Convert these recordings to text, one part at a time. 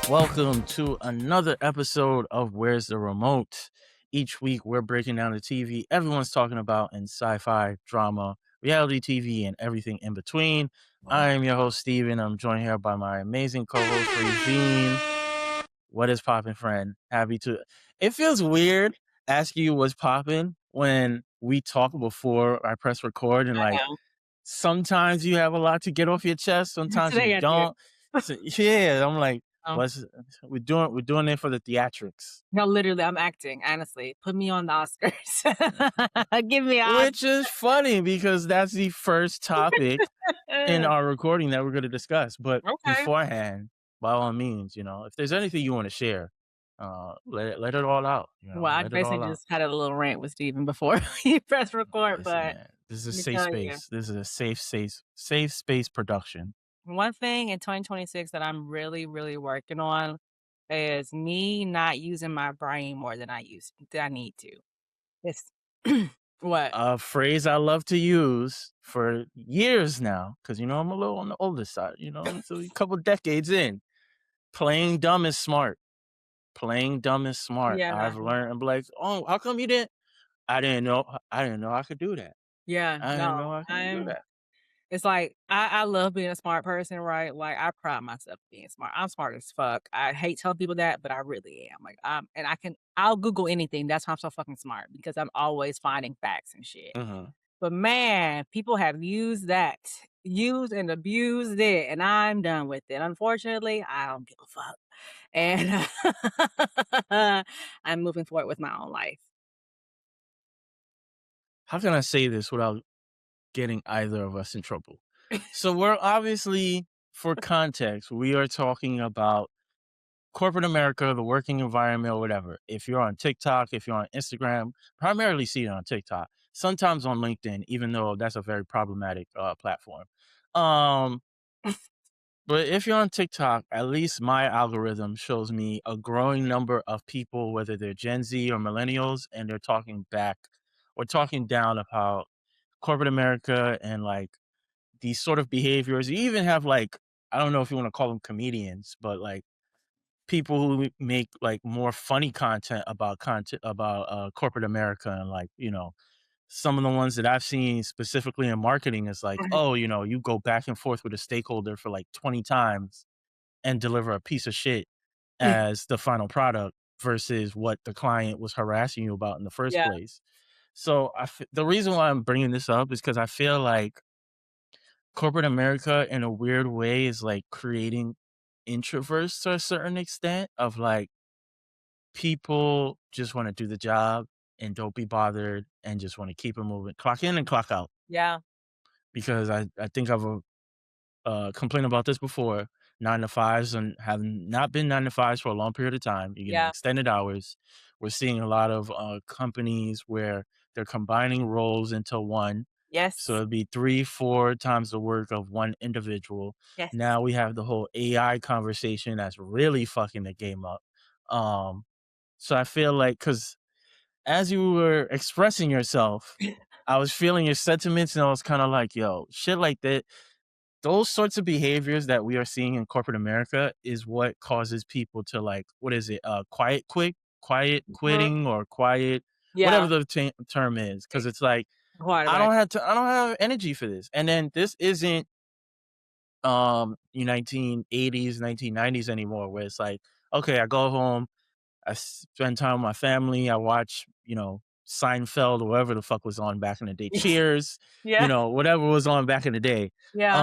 Welcome to another episode of Where's the Remote? Each week, we're breaking down the TV everyone's talking about in sci fi, drama, reality TV, and everything in between. I am your host, Steven. I'm joined here by my amazing co host, Régine. What is poppin', friend? Happy to. It feels weird asking you what's poppin' when we talk before I press record, and I like know. sometimes you have a lot to get off your chest, sometimes you Today I do. don't. So, yeah, I'm like, Um, what's we're doing it for the theatrics, no, literally, I'm acting, honestly. Put me on the Oscars. Give me an which is funny because that's the first topic in Oscar. our recording that we're going to discuss. But Okay. beforehand, by all means, if there's anything you want to share, let it all out. Well, I Let it all basically out. just had a little rant with Steven before he pressed record, Listen, but man, this is a let me safe tell you, space. This is a safe space production. one thing in 2026 that I'm really, really working on is me not using my brain more than I need to. It's what? A phrase I love to use for years now, because I'm a little on the older side. So a couple decades in, playing dumb is smart. Playing dumb is smart. Yeah. I've learned. I'm like, oh, how come you didn't? I didn't know. I didn't know I could do that. Yeah, I didn't know no. I could do that. It's like, I love being a smart person, right? Like, I pride myself being smart. I'm smart as fuck. I hate telling people that, but I really am. Like, and I'll Google anything. That's why I'm so fucking smart because I'm always finding facts and shit. Uh-huh. But man, people have used and abused it, and I'm done with it. Unfortunately, I don't give a fuck. And I'm moving forward with my own life. How can I say this without getting either of us in trouble? So we're obviously, for context, we are talking about corporate America, the working environment, or whatever. If you're on TikTok, if you're on Instagram, primarily see it on TikTok, sometimes on LinkedIn, even though that's a very problematic platform. Um, but if you're on TikTok, at least my algorithm shows me a growing number of people, whether they're Gen Z or millennials, and they're talking back or talking down about corporate America and like these sort of behaviors. You even have like, I don't know if you want to call them comedians, but like people who make like more funny content about corporate America, and like some of the ones that I've seen specifically in marketing is like, oh, you go back and forth with a stakeholder for like 20 times and deliver a piece of shit as the final product versus what the client was harassing you about in the first Yeah. place. So the reason why I'm bringing this up is because I feel like corporate America in a weird way is like creating introverts to a certain extent of like people just want to do the job and don't be bothered and just want to keep it moving, clock in and clock out. Yeah. Because I think I've complained about this before. 9 to 5s and have not been 9 to 5s for a long period of time. You're getting Yeah. extended hours. We're seeing a lot of companies where they're combining roles into one. So Yes. it'd be 3, 4 times the work of one individual. Yes. Now we have the whole AI conversation that's really fucking the game up. Um, so I feel like, because as you were expressing yourself, I was feeling your sentiments, and I was kind of like, yo, shit like that. Those sorts of behaviors that we are seeing in corporate America is what causes people to like, what is it? Quiet Mhm. quitting, or quiet, whatever Yeah. the term is. Cause it's like, Quite right. I don't have energy for this. And then this isn't, 1980s, 1990s anymore, where it's like, okay, I go home, I spend time with my family. I watch, Seinfeld or whatever the fuck was on back in the day. Cheers, Yeah. whatever was on back in the day. Yeah.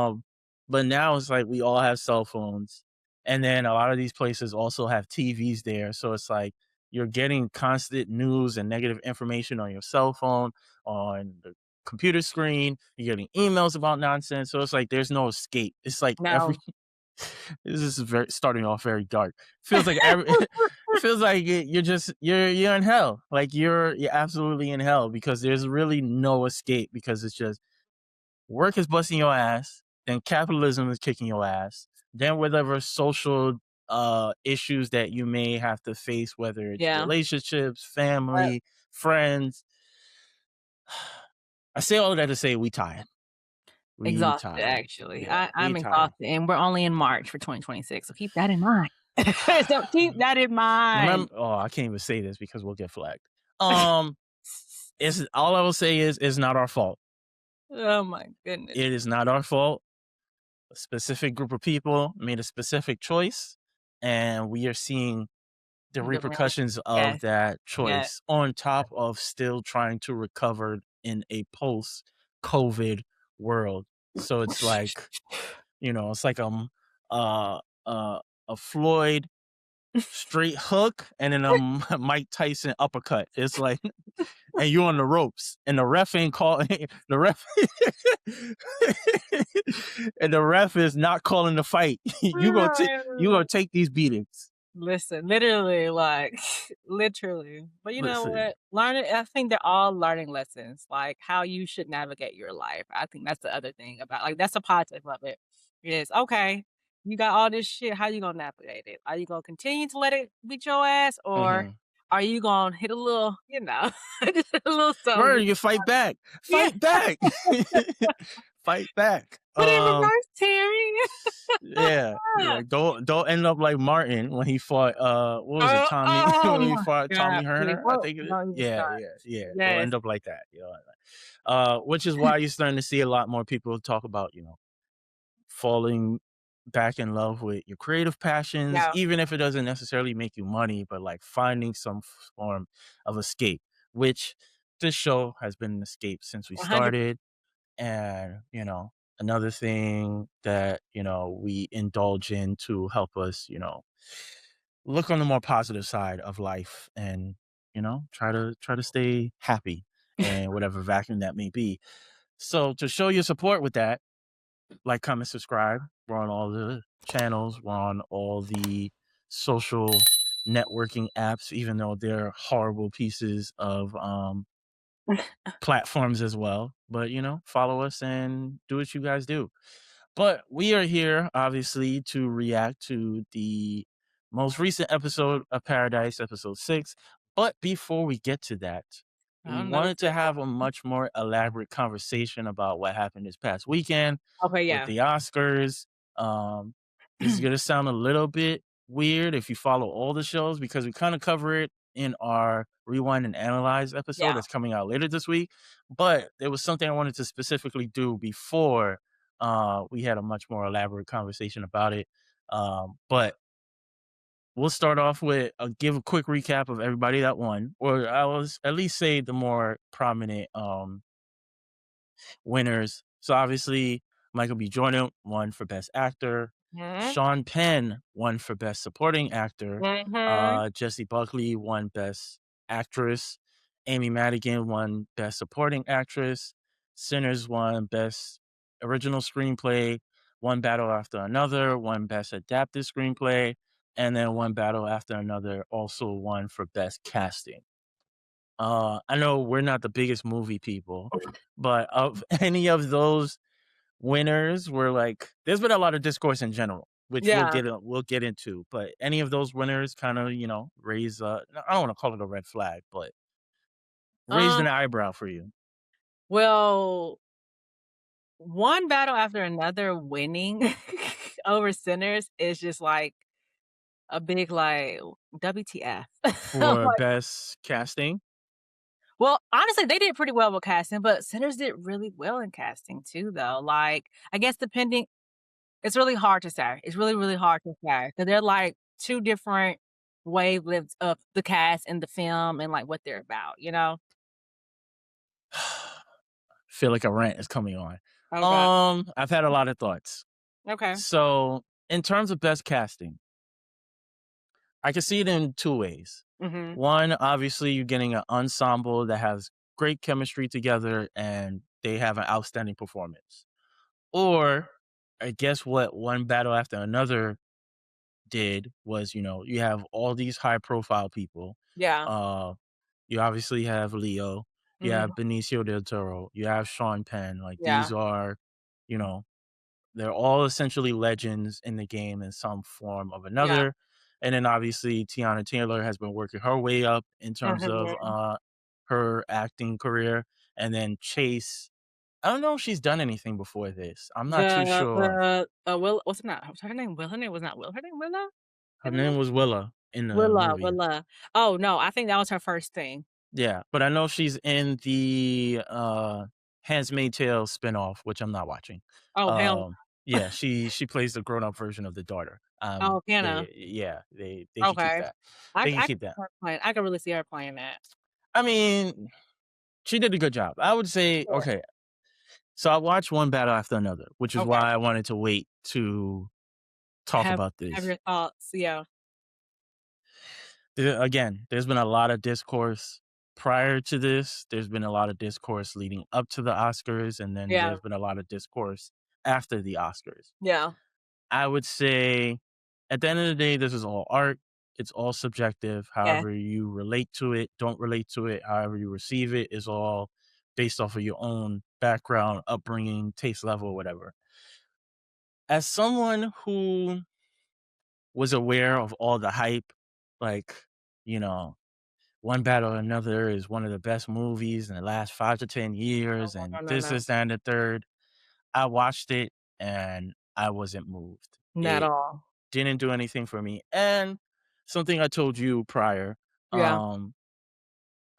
Um, but now it's like we all have cell phones, and then a lot of these places also have TVs there. So it's like you're getting constant news and negative information on your cell phone, on the computer screen. You're getting emails about nonsense. So it's like there's no escape. It's like every No. this is very starting off very dark. Feels like every it feels like you're in hell. Like you're absolutely in hell because there's really no escape, because it's just work is busting your ass, then capitalism is kicking your ass, then whatever social issues that you may have to face, whether it's Yeah. relationships, Uh, family, friends. I say all of that to say we tired. We Exhausted, tired. actually. Yeah, we I'm tired. exhausted, and we're only in March for 2026, so keep that in mind. So keep that in mind. Remember, oh, I can't even say this because we'll get flagged. Um, it's all I will say is it's not our fault. Oh my goodness. It is not our fault. A specific group of people made a specific choice, and we are seeing the The rant. repercussions of Yes, that yes. choice on top of still trying to recover in a post COVID world. So it's like, it's like uh, uh, a Floyd straight hook and then Mike Tyson uppercut. It's like, and you on the ropes, and the ref ain't calling the ref, and the ref is not calling the fight. You gonna take these beatings. Listen, literally, like, literally. But you know Listen, what? Learning I think they're all learning lessons, like, how you should navigate your life. I think that's the other thing about like, that's a positive of it, is, okay, you got all this shit, how you gonna navigate it? Are you gonna continue to let it beat your ass, or mhm. are you gonna hit a little, just a little Word, something? you fight back, Yeah, fight back, fight back. put it in reverse, Terry. Yeah, like don't end up like Martin when he fought. What was it, Oh, Tommy? oh When he my fought god, Tommy please, Herner, I well, think it is. don't even Yeah, start. yeah, yeah. Don't Yes. end up like that. Which is why you're starting to see a lot more people talk about falling back in love with your creative passions, Yeah, even if it doesn't necessarily make you money, but like finding some form of escape, which this show has been an escape since we 100. started. And, another thing that, we indulge in to help us, look on the more positive side of life and, try to stay happy and whatever vacuum that may be. So to show your support with that, like, comment, subscribe. We're on all the channels. We're on all the social networking apps, even though they're horrible pieces of platforms as well. But follow us and do what you guys do. But we are here, obviously, to react to the most recent episode of Paradise, episode 6. But before we get to that, we Another wanted to 6. have a much more elaborate conversation about what happened this past weekend Okay, with yeah. the Oscars. This is going to sound a little bit weird if you follow all the shows because we kind of cover it in our Rewind and Analyze episode Yeah. that's coming out later this week. But there was something I wanted to specifically do before we had a much more elaborate conversation about it. But we'll start off with give a quick recap of everybody that won, or I was at least say the more prominent winners. So obviously, Michael B. Jordan won for Best Actor. Mhm. Sean Penn won for Best Supporting Actor. Mhm. Jessie Buckley won Best Actress. Amy Madigan won Best Supporting Actress. Sinners won Best Original Screenplay. One Battle After Another won Best Adapted Screenplay. And then One Battle After Another also won for Best Casting. I know we're not the biggest movie people, but of any of those winners, we're like, there's been a lot of discourse in general, which Yeah. we'll get into. But any of those winners kind of raise I don't want to call it a red flag, but raised Um, an eyebrow for you. well, one battle after another winning over Sinners is just like a big, like, WTF. For Like, best casting. well, honestly, they did pretty well with casting, but Sinners did really well in casting too, though. Like, I guess depending it's really hard to say. It's really, really hard to say because 'cause they're, like, 2 different wavelengths of the cast and the film and, like, what they're about, you know? Feel like a rant is coming on. Okay. I've had a lot of thoughts. Okay. So in terms of best casting, I can see it in two ways. Mhm. One, obviously, you're getting an ensemble that has great chemistry together and they have an outstanding performance. Or I guess what One Battle After Another did was, you have all these high profile people. Yeah. Uh, you obviously have Leo, you have Mhm. Benicio del Toro, you have Sean Penn. Like these Yeah. are, you know, they're all essentially legends in the game in some form of Yeah. another. And then obviously Tiana Taylor has been working her way up in terms of Mhm. her acting career. And then Chase, I don't know if she's done anything before this. I'm not too sure. Will what's her name? What's her name? Her name was not Will. Her name Willow? Her name was Willa in the Willa, movie. Willa. Oh, no, I think that was her first thing. Yeah, but I know she's in the, Handmaid's Tale spinoff, which I'm not watching. Oh, hell. Yeah, she plays the grown-up version of the daughter. Oh, Hannah. They should keep Okay. that. I They can I keep can see that. her playing I can really see her playing that. I mean, she did a good job. I would say Yeah. okay, so I watched one battle after another, which is Okay. why I wanted to wait to talk Have about have this. your thoughts, yeah. Again, there's been a lot of discourse prior to this. There's been a lot of discourse leading up to the Oscars, and then Yeah, there's been a lot of discourse after the Oscars. yeah, I would say at the end of the day, this is all art. It's all subjective. yeah, However you relate to it, don't relate to it, however you receive it is all based off of your own background, upbringing, taste level, whatever. As someone who was aware of all the hype, like, you know, One Battle or Another is one of the best movies in the last 5 to 10 no, years, and no, no, this, no, this, and the third. I watched it and I wasn't moved. not at It all. didn't do anything for me. And something I told you prior, Yeah, um,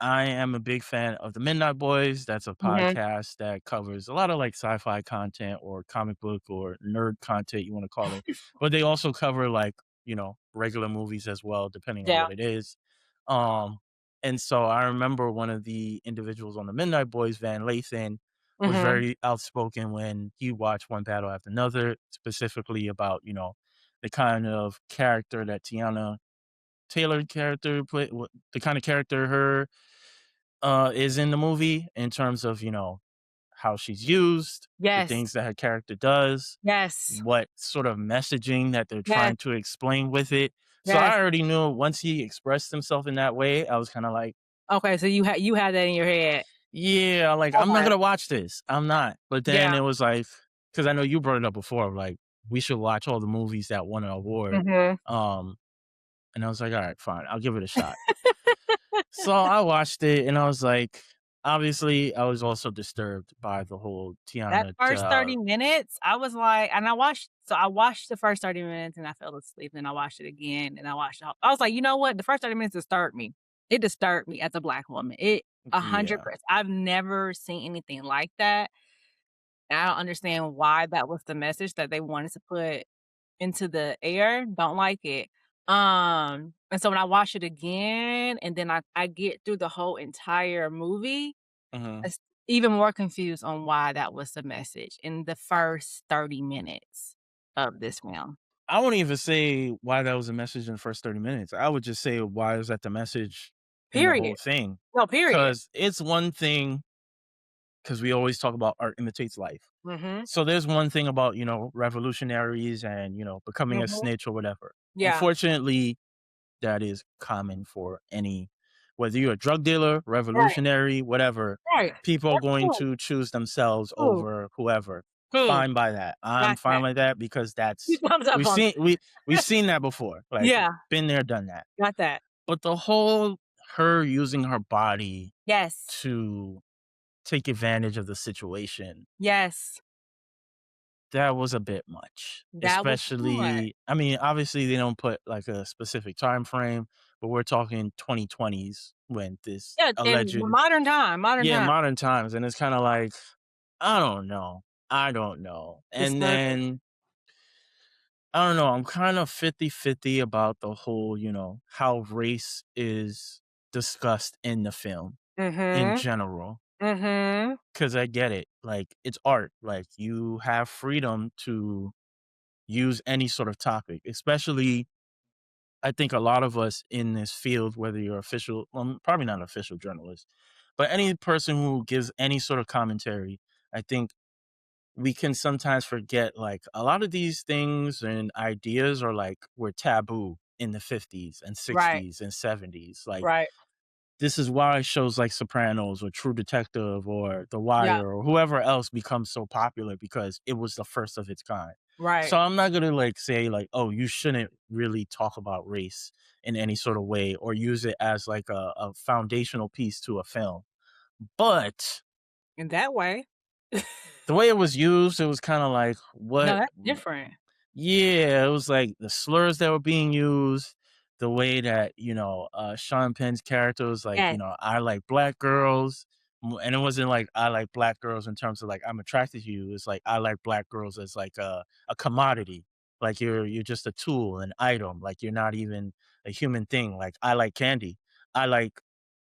I am a big fan of the Midnight Boys. That's a mhm, podcast that covers a lot of like sci-fi content or comic book or nerd content you want to call it. But they also cover like, regular movies as well, depending on yeah, what it is. Um, and so I remember one of the individuals on the Midnight Boys, Van Lathan, was mhm, very outspoken when he watched one battle after another, specifically about, the kind of character that Tiana Taylor character play the kind of character her is in the movie in terms of, how she's used, the yes, things that her character does, yes, what sort of messaging that they're yes, trying to explain with it. So yes. I already knew once he expressed himself in that way, I was kind of like, Okay, so you had that in your head. yeah, like I'm not Okay, gonna watch this. I'm not. But then yeah, it was like, because I know you brought it up before, like we should watch all the movies that won an award. mhm. Um, and I was like, all right, fine, I'll give it a shot. So I watched it and I was like, obviously, I was also disturbed by the whole That Tiana. first 30 minutes, I was like and I watched the first 30 minutes and I fell asleep, and I watched it again, and I watched the whole I was like, "You know what? The first 30 minutes disturbed me." It disturbed me as a Black woman. It Yeah. 100%. I've never seen anything like that, and I don't understand why that was the message that they wanted to put into the air. Don't like it. And so when I watch it again, and then I get through the whole entire movie, Mhm. it's even more confused on why that was the message in the first 30 minutes of this film. I wouldn't even say why that was a message in the first 30 minutes. I would just say why is that the message in the Period. whole thing? No, period. Because it's one thing, because we always talk about art imitates life. Mhm. So there's one thing about, revolutionaries and, becoming a Mhm. snitch or whatever. Yeah. Unfortunately, that is common for any, whether you're a drug dealer, Right. revolutionary, whatever, Right. people are That's going cool. to choose themselves Cool. over whoever. Cool. Fine by that. I'm Got fine that. like that because Two thumbs up we've on seen that. we we've seen that before. Like Yeah. been there, done that. Got that. But the whole her using her body Yes. to take advantage of the situation, Yes. that was a bit much. That was too much. Especially, I mean, obviously they don't put like a specific time frame, but we're talking 2020s when this Yeah, in alleged, modern yeah, time. modern times, and it's kind of like, I don't know, I don't know. And Disturbing. then I don't know, I'm kind of 50-50 about the whole, how race is discussed in the film in Mhm. general. Mhm. Cause I get it. Like it's art. Like you have freedom to use any sort of topic, especially I think a lot of us in this field, whether you're official, well, probably not an official journalist, but any person who gives any sort of commentary, I think we can sometimes forget like a lot of these things and ideas are like were taboo in the 50s and Right. 60s and 70s. Like Right. this is why shows like Sopranos or True Detective or The Yeah. Wire or whoever else becomes so popular because it was the first of its kind. Right. So I'm not gonna like say like, oh, you shouldn't really talk about race in any sort of way or use it as like a foundational piece to a film. But In that way. the way it was used, it was kind of like No, what that's different. Yeah, it was like the slurs that were being used, the way that, Sean Penn's character was like, Yes. "I like black girls," and it wasn't like, "I like black girls" in terms of like, "I'm attracted to you." It's like, "I like black girls" as like a commodity, like you're just a tool, an item, like you're not even a human thing. Like, "I like candy." "I like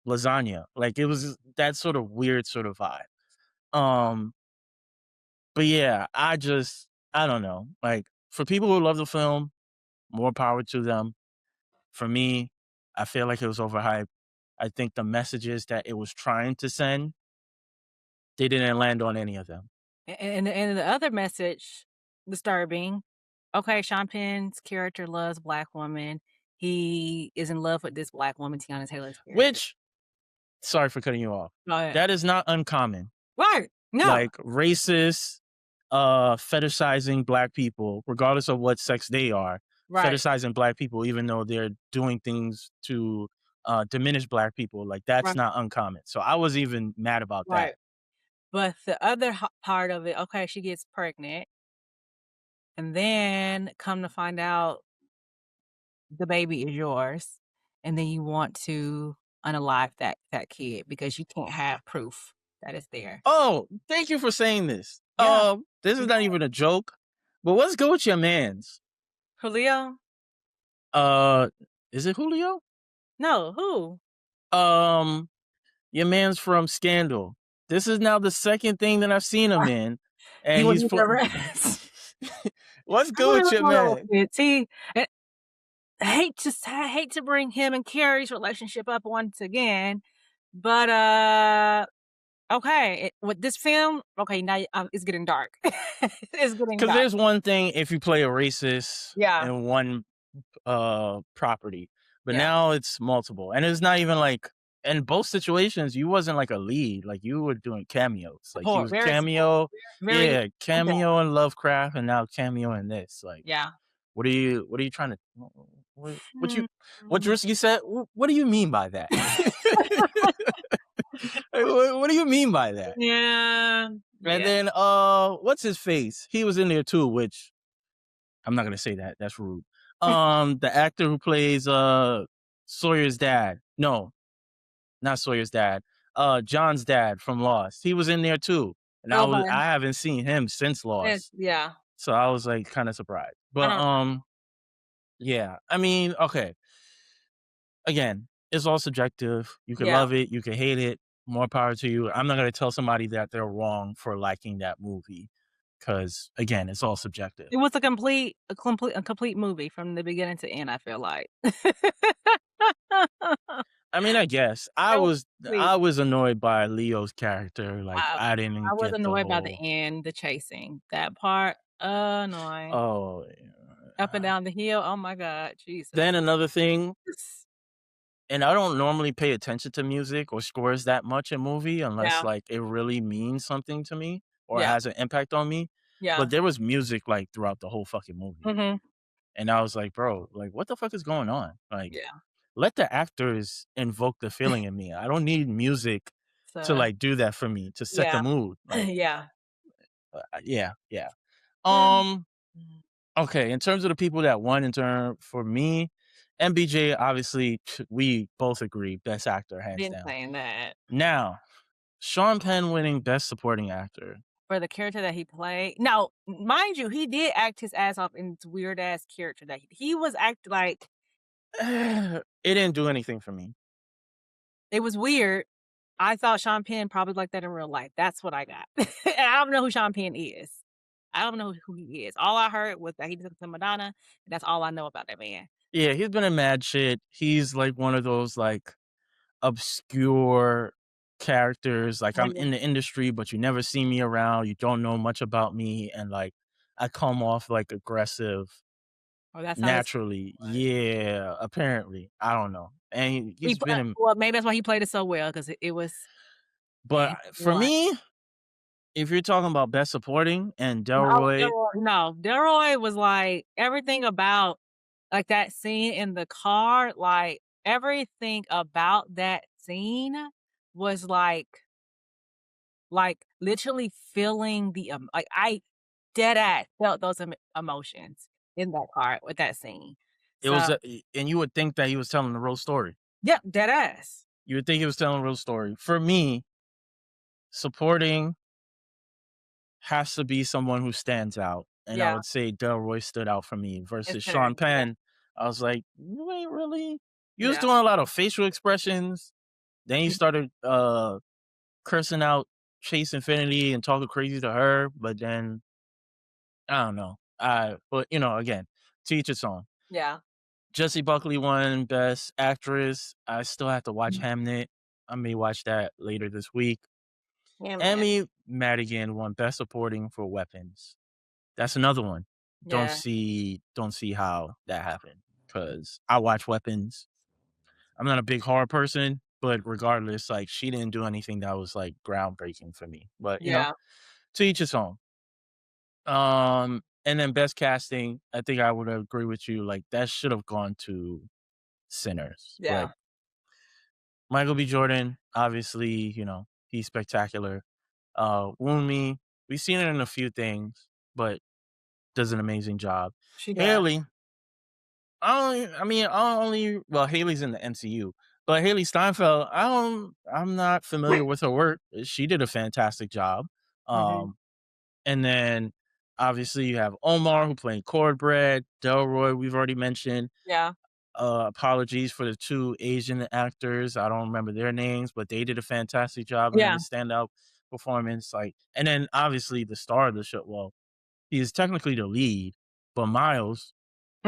lasagna." Like, it was that sort of weird sort of vibe. Um, but yeah, I don't know, like, for people who love the film, more power to them. For me, I feel like it was overhyped. I think the messages that it was trying to send, they didn't land on any of them. And the other message, disturbing. Okay, Sean Penn's character loves black women. He is in love with this black woman, Tiana Taylor's character. Which, sorry for cutting you off, Go ahead. that is not uncommon. Right. No. Like racist, fetishizing black people, regardless of what sex they are, Right. fetishizing black people, even though they're doing things to diminish black people. Like that's Right. not uncommon. So I was even mad about that. Right. But the other part of it, okay, she gets pregnant, and then come to find out the baby is yours, and then you want to unalive that kid because you can't have proof that it's there. Oh, thank you for saying this. Yeah. This is Yeah. not even a joke, but what's good with your man's? Julio? Uh, is it Julio? No, who? Um, your man's from Scandal. This is now the second thing that I've seen him in, He and was he's with the rest. what's I good really with was your one of those man? kids. See, I hate to bring him and Carrie's relationship up once again, but, okay, with this film, okay, now, it's getting dark. It's getting Because dark. there's one thing if you play a racist Yeah, in one property, but yeah. now it's multiple, and it's not even like in both situations you wasn't like a lead, like you were doing cameos, like you Support, was very support, cameo, very yeah, okay. cameo in Lovecraft, and now cameo in this. Like, Yeah. what are you trying to, Hmm. what Drisky said? What do you mean by that? Like, what do you mean by that? Yeah, And yeah. then what's his face? He was in there too, which I'm not gonna say that. That's rude. The actor who plays Sawyer's dad. No, not Sawyer's dad. John's dad from Lost. He was in there too. And Okay. I haven't seen him since Yes, Lost. yeah. So I was like kind of surprised. I But don't yeah. I mean, okay. Again, it's all subjective. You could yeah. love it, you could hate it. More power to you. I'm not gonna tell somebody that they're wrong for liking that movie. Cause again, it's all subjective. It was a complete movie from the beginning to end, I feel like. I mean, I guess It was complete. I was annoyed by Leo's character. Like I I I didn't was get the annoyed by the whole end, the chasing. That part, annoying. oh. Up and down the hill, oh my god, Jesus. Then another thing, and I don't normally pay attention to music or scores that much in movie unless Yeah, like it really means something to me or yeah, has an impact on me. yeah. But there was music like throughout the whole fucking movie. Mhm. And I was like, bro, like what the fuck is going on? Like Yeah. let the actors invoke the feeling in me. I don't need music to So, like do that for me to set the yeah. mood. Like Yeah. yeah, yeah. Mm. Um, Mhm. okay, in terms of the people that won in turn for me, MBJ, obviously, we both agree, best actor, hands Been down. saying that. Now, Sean Penn winning best supporting actor. For the character that he played now, mind you, he did act his ass off in this weird ass character that he was act like It didn't do anything for me. it was weird. I thought Sean Penn probably like that in real life. That's what I got. And I don't know who Sean Penn is. I don't know who he is. All I heard was that he took to Madonna, and that's all I know about that man. Yeah, he's been in mad shit. He's like one of those like obscure characters. Like Oh, I'm yeah. in the industry, but you never see me around. You don't know much about me, and like I come off like aggressive Oh, that's how his naturally. was. Yeah, apparently. I don't know. And He he's pl been in well, maybe that's why he played it so well because it was but for one. me, if you're talking about best supporting and No, Delroy, Delroy was like everything about like that scene in the car, like everything about that scene was literally feeling like I dead ass felt those emotions. in that part with that scene. It was, So, and you would think that he was telling the real story. yep, dead ass. You would think he was telling a real story. For me, supporting has to be someone who stands out, and I Yeah, would say Delroy stood out for me versus Sean considering, yeah, Penn. I was like, "You ain't really." You was yeah, doing a lot of facial expressions. Then you mm, started cursing out Chase Infinity and talking crazy to her, but then I don't know. But again, to each its own. yeah, Jessie Buckley won Best Actress. I still have to watch mhm, Hamnet. I may watch that later this week. yeah, man, Emmy Madigan won Best Supporting for Weapons. That's another one. yeah, Don't see how that happened because I watch Weapons. I'm not a big horror person, but regardless, like she didn't do anything that was like groundbreaking for me. But yeah, to each his own. And then best casting, I think I would agree with you. Like that should have gone to Sinners. Like yeah, Michael B. Jordan, obviously, he's spectacular. Wound Me, we've seen it in a few things, but does an amazing job. she does. Haley, I only well, Haley's in the MCU, but Haley Steinfeld, I'm not familiar with her work. She did a fantastic job. Mhm, Um, and then obviously you have Omar who played Cornbread, Delroy, we've already mentioned. yeah, Apologies for the two Asian actors. I don't remember their names, but they did a fantastic job and had yeah, a standout performance. Like, and then obviously the star of the show. Well, he is technically the lead, but Miles,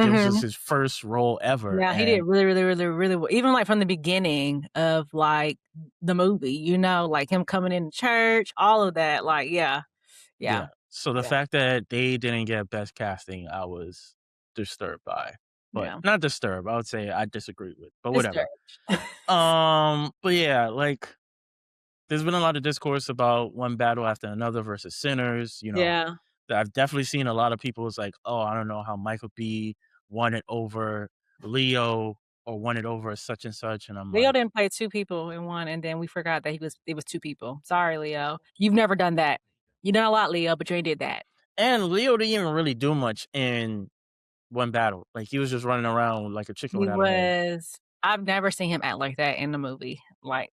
this was mhm. his first role ever, Yeah, he did and really, really, really, really well. Even, like, from the beginning of, like, the movie, like, him coming into church, all of that, like, yeah, yeah, yeah. So the yeah, fact that they didn't get best casting, I was disturbed by, but yeah. not disturbed. I would say I disagree with, but whatever. Discouraged. But yeah, like there's been a lot of discourse about one battle after another versus Sinners. Yeah. I've definitely seen a lot of people is like, oh, I don't know how Michael B won it over Leo or won it over such and such, and I'm Leo like, didn't play 2 people in 1, and then we forgot that it was 2 people. Sorry, Leo. You've never done that. You done a lot, Leo, but you ain't did that. and Leo didn't even really do much in one battle. Like he was just running around like a chicken He without a head. was I've never seen him act like that in the movie, like,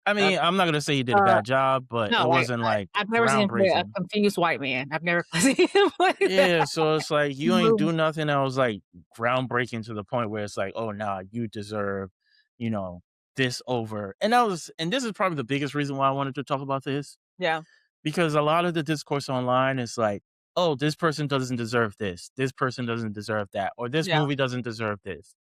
I uh, mean, I'm not gonna say he did a bad job, but it no, like, wasn't like I've never seen him play a groundbreaking. confused white man. I've never seen him play that Yeah, so it's like in you a ain't movie. do nothing that was like groundbreaking to the point where it's like, oh nah, you deserve, you know, this over. And this is probably the biggest reason why I wanted to talk about this. Yeah, Because a lot of the discourse online is like, oh, this person doesn't deserve this. This person doesn't deserve that. Or this yeah, movie doesn't deserve this.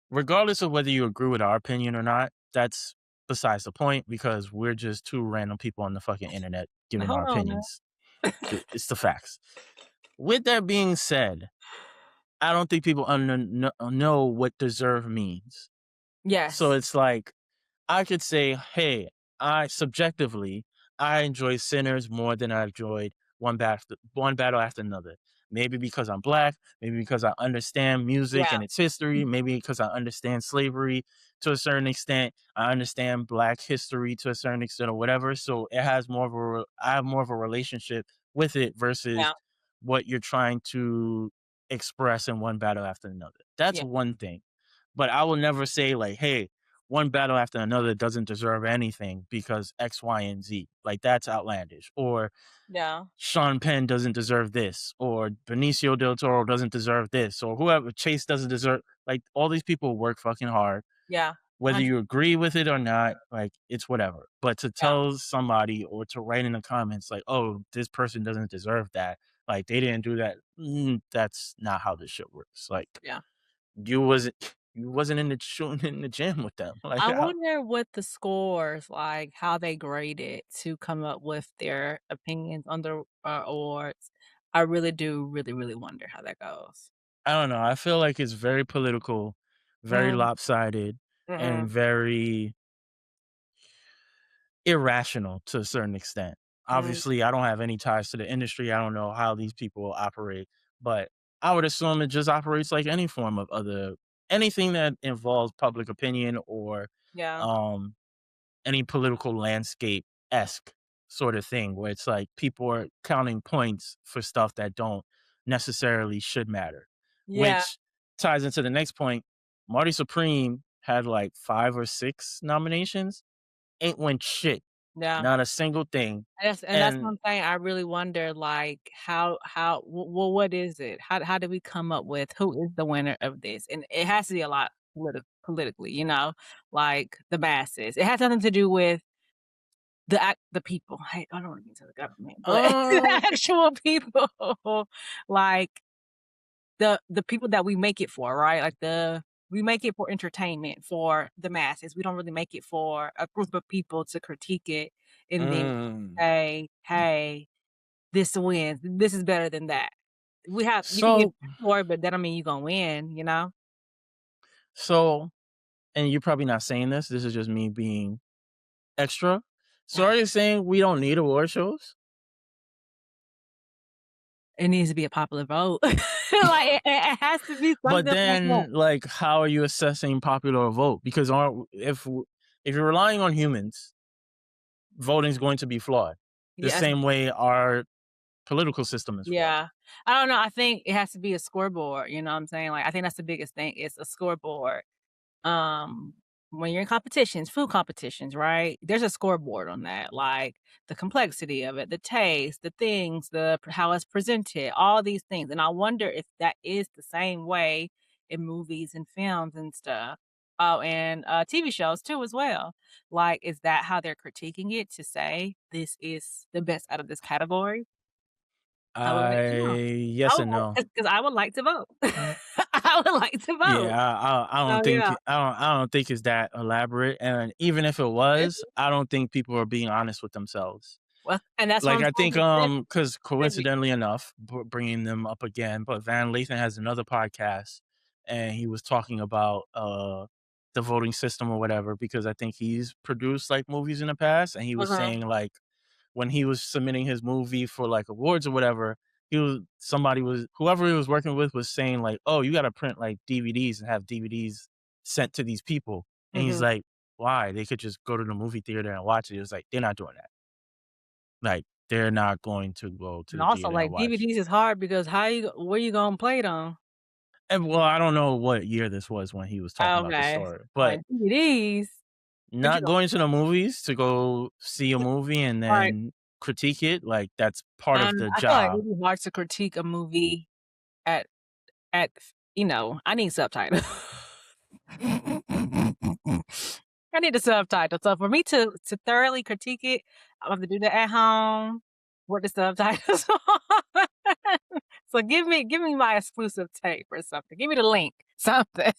Regardless of whether you agree with our opinion or not, that's besides the point because we're just two random people on the fucking internet giving our hold on now. opinions. It's the facts. With that being said, I don't think people know what deserve means. So Yes, it's like I could say, "Hey, I subjectively, I enjoy Sinners more than I enjoyed one battle after another." Maybe because I'm black, maybe because I understand music yeah, and its history, maybe because I understand slavery to a certain extent, I understand black history to a certain extent or whatever. So it has more of I have more of a relationship with it versus yeah, what you're trying to express in one battle after another. That's yeah, one thing. But I will never say like, "Hey, one battle after another doesn't deserve anything because X, Y, and Z." Like that's outlandish. Or yeah, Sean Penn doesn't deserve this, or Benicio del Toro doesn't deserve this, or whoever Chase doesn't deserve. Like all these people work fucking hard, yeah, whether 100 you agree with it or not. Like it's whatever. But to yeah, tell somebody or to write in the comments like, "Oh, this person doesn't deserve that," like they didn't do that. That's not how this shit works. Like yeah. you wasn't you wasn't in the shooting in the gym with them. Like I how wonder what the scores, like, how they grade it to come up with their opinions on the, awards. I really do really, really wonder how that goes. I don't know. I feel like it's very political, very Mm, lopsided, and mm-mm, very irrational to a certain extent. mm, Obviously, I don't have any ties to the industry. I don't know how these people operate, but I would assume it just operates like any form of other anything that involves public opinion or yeah, um any political landscape esque sort of thing where it's like people are counting points for stuff that don't necessarily should matter, Yeah, which ties into the next point. Marty Supreme had like 5 or 6 nominations, ain't win shit, yeah. not a single thing. That's And one thing I really wonder, like, how well, what is it? How did we come up with who is the winner of this? And it has to be a lot politically, like the masses. It has nothing to do with the people. Hey, I don't want to get into the government, but the um actual people, like the people that we make it for, right? Like we make it for entertainment for the masses. We don't really make it for a group of people to critique it and then mm, say, "Hey, this wins. This is better than that." You can get so for it, but that don't mean you're gonna win, you know? so and you're probably not saying this is just me being extra. So are you saying we don't need award shows? It needs to be a popular vote. Like, it has to be But something like that. then, like, how are you assessing popular vote? Because if you're relying on humans, voting is going to be flawed. The Yes, same way our political system is flawed. yeah. I don't know, I think it has to be a scoreboard, you know what I'm saying? Like, I think that's the biggest thing, it's a scoreboard. Um, when you're in competitions, food competitions, right? There's a scoreboard on that, like the complexity of it, the taste, the things, how it's presented, all these things. And I wonder if that is the same way in movies and films and stuff. Oh, and TV shows too as well. Like, is that how they're critiquing it to say this is the best out of this category? I would like to know. Yes and no. Because I would like to vote. I would like to vote. Yeah, I So don't think yeah. I don't think it's that elaborate, and even if it was, I don't think people are being honest with themselves. Well, and that's what Like, I'm I trying think, to say, because civic. coincidentally enough, bringing them up again, but Van Lathan has another podcast, and he was talking about, the voting system or whatever, because I think he's produced, like, movies in the past, and he was Uh-huh. saying, like, when he was submitting his movie for, like, awards or whatever, whoever he was working with was saying, like, "Oh, you gotta print, like, DVDs and have DVDs sent to these people." And he's Mhm. like, "Why? They could just go to the movie theater and watch it." He was like, "They're not doing that." Like, they're not going to go to And the also, theater and like, watch. DVDs is hard because where you gonna play it on? And, well, I don't know what year this was when he was talking about this Okay. story, Like, but DVDs, what you not gonna going to the movies to go see a movie and right. then critique it, like, that's part of the I feel like job. it'd be hard to critique a movie at I need subtitles. I need the subtitles. So for me to thoroughly critique it, I'm gonna have to do that at home with the subtitles on. So give me my exclusive tape or something. Give me the link, something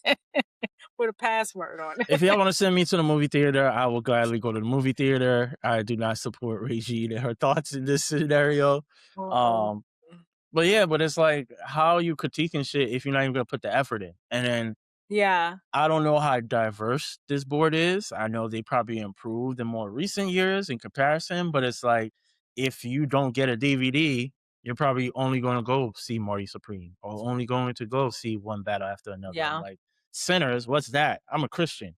with a password on If it. y'all wanna send me to the movie theater, I will gladly go to the movie theater. I do not support Régine and her thoughts in this scenario. Mm-mm. Um, but yeah, but it's like, how are you critiquing shit if you're not even gonna put the effort in? And then Yeah, I don't know how diverse this board is. I know they probably improved in more recent years in comparison, but it's like, if you don't get a DVD, you're probably only gonna go see Marty Supreme or only going to go see one battle after another. I'm yeah. like, Sinners, what's that? I'm a Christian.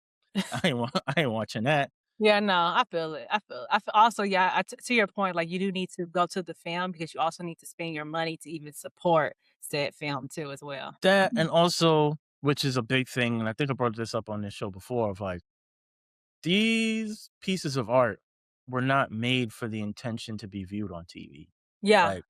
I ain't watching that. Yeah, no, I feel it. I feel also, yeah, to your point, like you do need to go to the film because you also need to spend your money to even support said film too as well. That and also, which is a big thing, and I think I brought this up on this show before, of like, these pieces of art were not made for the intention to be viewed on TV. Yeah. Like,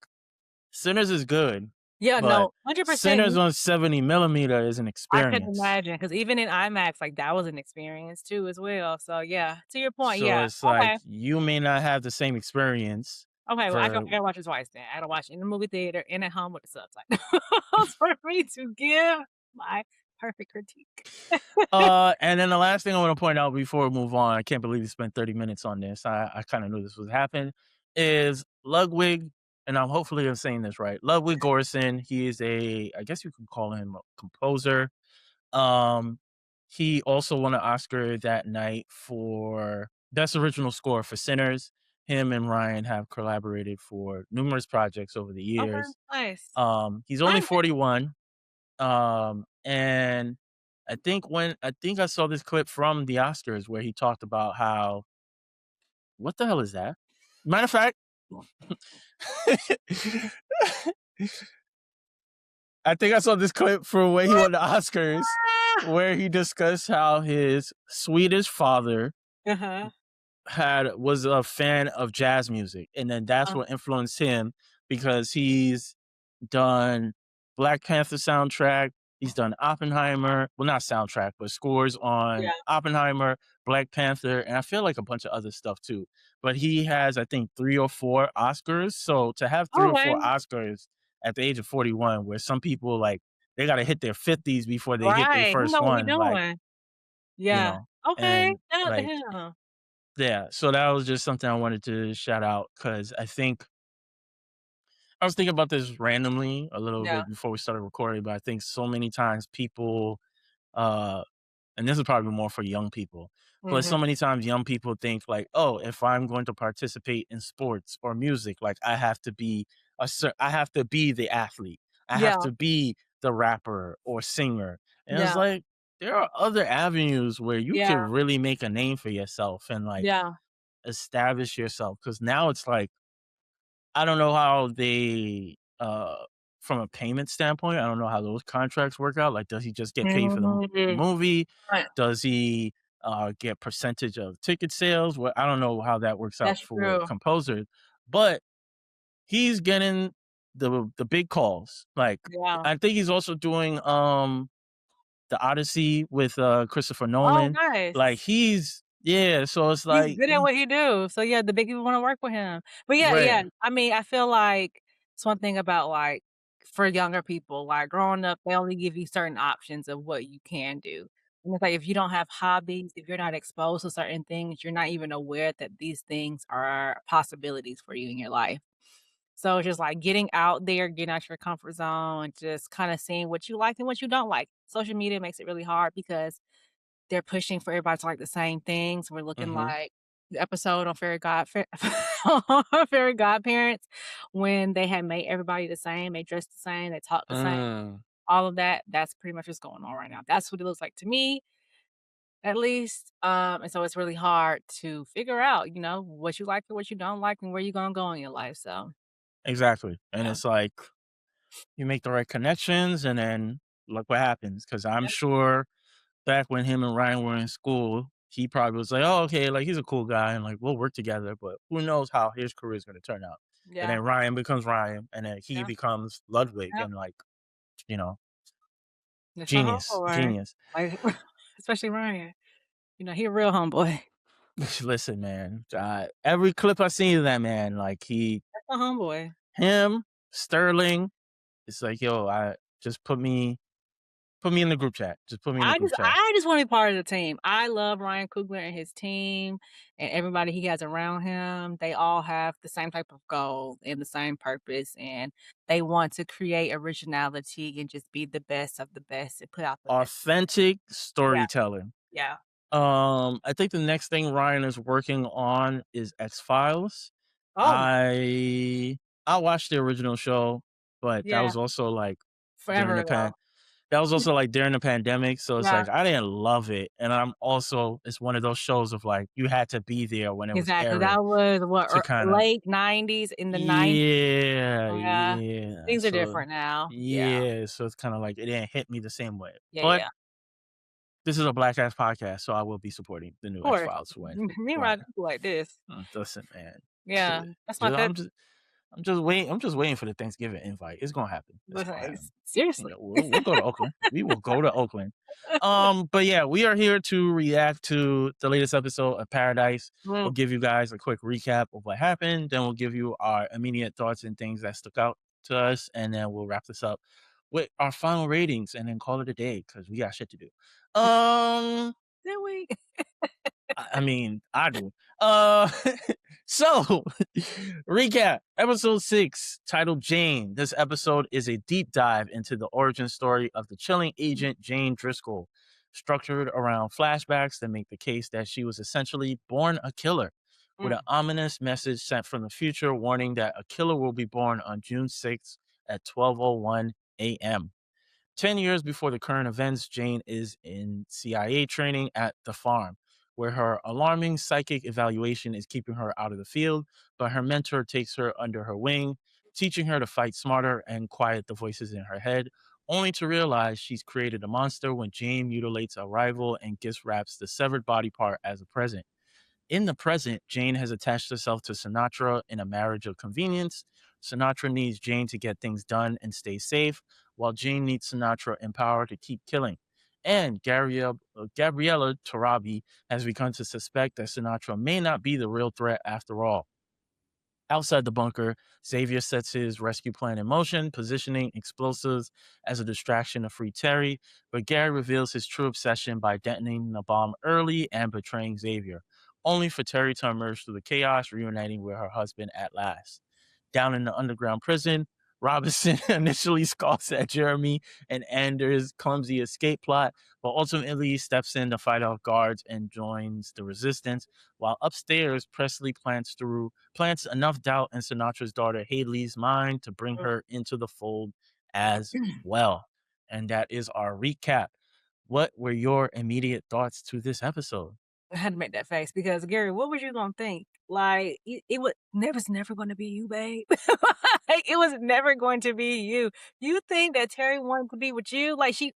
Sinners is good, Yeah, but no, 100%. Sinners on 70 millimeter is an I could experience. imagine because even in IMAX, like that was an experience too as well. So yeah, to your point, So yeah. it's like Okay. you may not have the same experience Okay, well, for I gotta watch it twice then. I gotta watch it in the movie theater and at home with the subtitles for me to give my perfect critique. and then the last thing I want to point out before we move on, I can't believe we spent 30 minutes on this. I kind of knew this would happen. Is Ludwig, and hopefully I'm saying this right. Ludwig Göransson, he is I guess you could call him a composer. Um, he also won an Oscar that night for Best Original Score for Sinners. Him and Ryan have collaborated for numerous projects over the Okay, years. nice. He's only Mine 41. And I think I saw this clip from the Oscars where he talked about how what the hell is that? Matter of fact, I think I saw this clip for when he won the Oscars, where he discussed how his Swedish father Uh-huh. was a fan of jazz music, and then that's Uh, what influenced him because he's done Black Panther soundtrack. He's done Oppenheimer. Well, not soundtrack, but scores on yeah. Oppenheimer, Black Panther, and I feel like a bunch of other stuff too. But he has, I think, 3 or 4 Oscars. So to have 3 or 4 Okay. Oscars at the age of 41, where some people like they got to hit their 50s before they hit their Right. You first know what we one, like, doing. you Yeah. know, Okay. and Shout out to like, him. yeah. So that was just something I wanted to shout out because I think I was thinking about this randomly a little Yeah. bit before we started recording, but I think so many times people, uh, and this is probably more for young people, but so Mhm. many times young people think like, oh, if I'm going to participate in sports or music, like I have to be I have to be the athlete, I have Yeah. to be the rapper or singer, and it's Yeah. like there are other avenues where you Yeah. could really make a name for yourself and like Yeah. establish yourself. Because now it's like I don't know how they, from a payment standpoint, I don't know how those contracts work out. Like, does he just get paid for the Mhm. movie? Right. Does he, get percentage of ticket sales? Well, I don't know how that works out That's for true. composers, but he's getting the big calls. Like, Yeah. I think he's also doing, The Odyssey with, Christopher Oh, Nolan. Like, nice. he's yeah, so it's He's like good at what he do. So, yeah, the big people wanna work with him. But, yeah, right. yeah, I mean, I feel like it's one thing about, like, for younger people, like, growing up, they only give you certain options of what you can do. And it's like, if you don't have hobbies, if you're not exposed to certain things, you're not even aware that these things are possibilities for you in your life. So, it's just, like, getting out there, getting out your comfort zone, and just kinda seeing what you like and what you don't like. Social media makes it really hard because they're pushing for everybody to like the same things. We're looking Mhm. like the episode on Fairy Godparents when they had made everybody the same, they dressed the same, they talked the same, Mm. all of that, that's pretty much what's going on right now. That's what it looks like to me, at least, and so it's really hard to figure out, what you like and what you don't like and where you're gonna go in your life, so, Exactly, and yeah. it's like you make the right connections and then look what happens. Because 'cause I'm Yep. sure back when him and Ryan were in school, he probably was like, "Oh, okay, like, he's a cool guy, and, like, we'll work together," but who knows how his career is gonna turn out. And Yeah. then Ryan becomes Ryan, and then he Yeah. becomes Ludwig, Yep. and, like, you know, That's my genius, homeboy. genius. Like, especially Ryan. He a real homeboy. Listen, man, every clip I seen of that man, like, That's my homeboy. him, Sterling, it's like, "Yo, I just put me in the group chat. Just put me in the I group just chat." I just wanna be part of the team. I love Ryan Coogler and his team and everybody he has around him. They all have the same type of goal and the same purpose, and they want to create originality and just be the best of the best and put out the best. Authentic Yeah, storytelling. yeah. I think the next thing Ryan is working on is X-Files. Oh, I I watched the original show, but that yeah, was also, like, during forever the ago. that was also, like, during the pandemic, so it's Yeah, like, I didn't love it, and I'm also it's one of those shows of, like, you had to be there when it was exactly. airing That was what, to kinda late '90s, in the '90s. yeah, Yeah. yeah, Things are so different now. Yeah. yeah, so it's kinda like it didn't hit me the same way, Yeah, but yeah. this is a Black Ass podcast, so I will be supporting the Of new course. X-Files Me and when Ryan Coogler like this. listen, man, Yeah, that's my just favorite. I'm just waiting for the Thanksgiving invite. It's gonna happen. It's Listen, gonna happen. seriously. Yeah, we'll go to Oakland. We will go to Oakland. But yeah, we are here to react to the latest episode of Paradise. We'll Mm. give you guys a quick recap of what happened, then we'll give you our immediate thoughts and things that stuck out to us, and then we'll wrap this up with our final ratings and then call it a day because we got shit to do. Um Did we? I mean, I do. Uh, so recap episode 6 titled Jane. This episode is a deep dive into the origin story of the chilling agent Jane Driscoll, structured around flashbacks that make the case that she was essentially born a killer, with an Mm, ominous message sent from the future warning that a killer will be born on June 6th at 12:01 a.m. 10 years before the current events, Jane is in CIA training at the farm, where her alarming psychic evaluation is keeping her out of the field, but her mentor takes her under her wing, teaching her to fight smarter and quiet the voices in her head only to realize she's created a monster when Jane mutilates a rival and gift wraps the severed body part as a present. In the present, Jane has attached herself to Sinatra in a marriage of convenience. Sinatra needs Jane to get things done and stay safe, while Jane needs Sinatra in power to keep killing. And Gabriella Tarabi has begun to suspect that Sinatra may not be the real threat after all. Outside the bunker, Xavier sets his rescue plan in motion, positioning explosives as a distraction to free Terry, but Gary reveals his true obsession by detonating the bomb early and betraying Xavier, only for Terry to emerge through the chaos, reuniting with her husband at last. Down in the underground prison, Robinson initially scoffs at Jeremy and Anders' clumsy escape plot, but ultimately steps in to fight off guards and joins the resistance, while upstairs, Presley plants enough doubt in Sinatra's daughter Haley's mind to bring her into the fold as well. And that is our recap. What were your immediate thoughts to this episode? I had to make that face because Gary, what was you gonna think? Like it was never gonna be you, babe. Like, it was never going to be you. You think that Terry wanted to be with you? Like she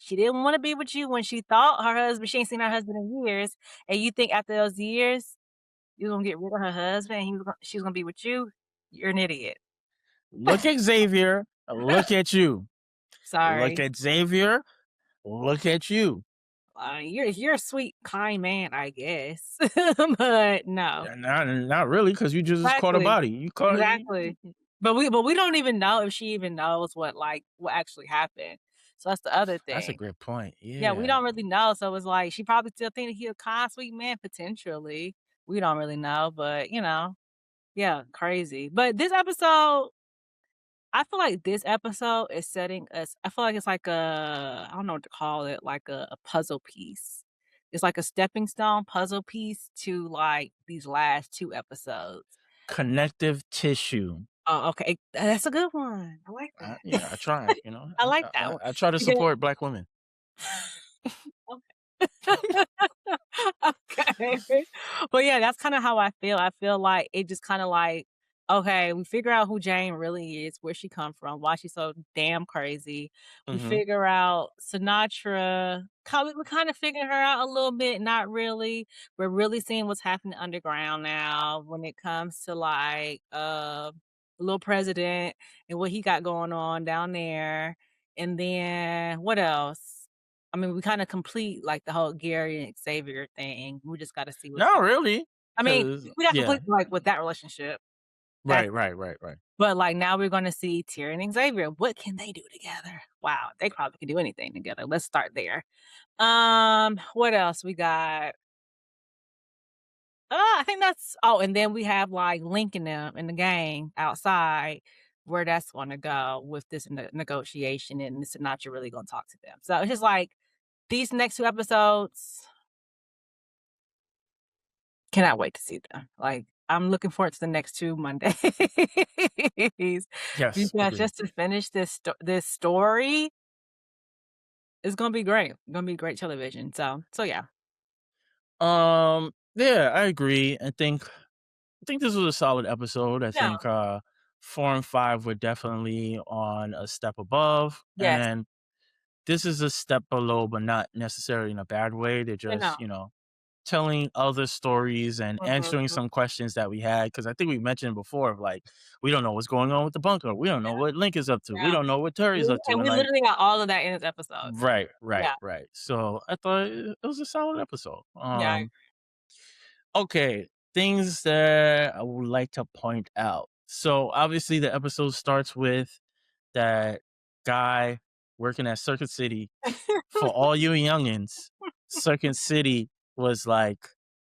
didn't want to be with you when she thought her husband, she ain't seen her husband in years. And you think after those years you're gonna get rid of her husband and she's gonna be with you? You're an idiot. Look at Xavier. Look at you. Look Sorry. at Xavier. Look at you. You're a sweet, kind man, I guess. But no. Not really, because you just caught a Exactly. body. You caught. Exactly. But we don't even know if she even knows what actually happened. So that's the other That's a thing. great point. Yeah, we Yeah. don't really know. So it's like she probably still thinking he a kind, sweet man potentially. We don't really know, but yeah, crazy. But this episode, I feel like this episode is setting us. I feel like it's like I don't know what to call it, like a puzzle piece. It's like a stepping stone puzzle piece to like these last two episodes. Connective tissue. Oh, okay. That's a good one. I like that. Yeah, I try. You know, I like I, that I, one I try to because support Black women. okay. Okay. But yeah, that's kinda how I feel. I feel like it just kinda like, okay, we figure out who Jane really is, where she come from, why she's so damn crazy. We Hmm. figure out Sinatra, we're kinda figuring her out a little bit, not really. We're really seeing what's happening underground now when it comes to like, Little President and what he got going on down there. And then what else? I mean, we kinda complete, like, the whole Gary and Xavier thing. We just gotta see what's Not going really, I mean, because we got yeah, complete, like, with that relationship. That's right. but, like, now we're gonna see Tyrion and Xavier. What can they do together? Wow, they probably can do anything together. Let's start there. What else we got? I think that's and then we have, like, linking them in the gang outside where that's gonna go with this negotiation, and Sinatra really gonna talk to them. So, it's just like, these next 2 episodes, cannot wait to see them. Like, I'm looking forward to the next 2 Mondays yes, because agreed. just to finish this story is gonna be great. Gonna be great television. So yeah. Yeah, I agree. I think this was a solid episode. I Yeah. think 4 and 5 were definitely on a step above, Yes. and this is a step below, but not necessarily in a bad way. They're I know. just telling other stories and answering Mhm. some questions that we had, because I think we mentioned before of like, we don't know what's going on with the bunker, we don't know what Link is up to, we Yeah. don't know what Terry's up to, And and we like, literally got all of that in this episode. So right, right, yeah. right. So I thought it was a solid episode. Yeah. Okay, things that I would like to point out. So obviously the episode starts with that guy working at Circuit City. For all you youngins, Circuit City was like,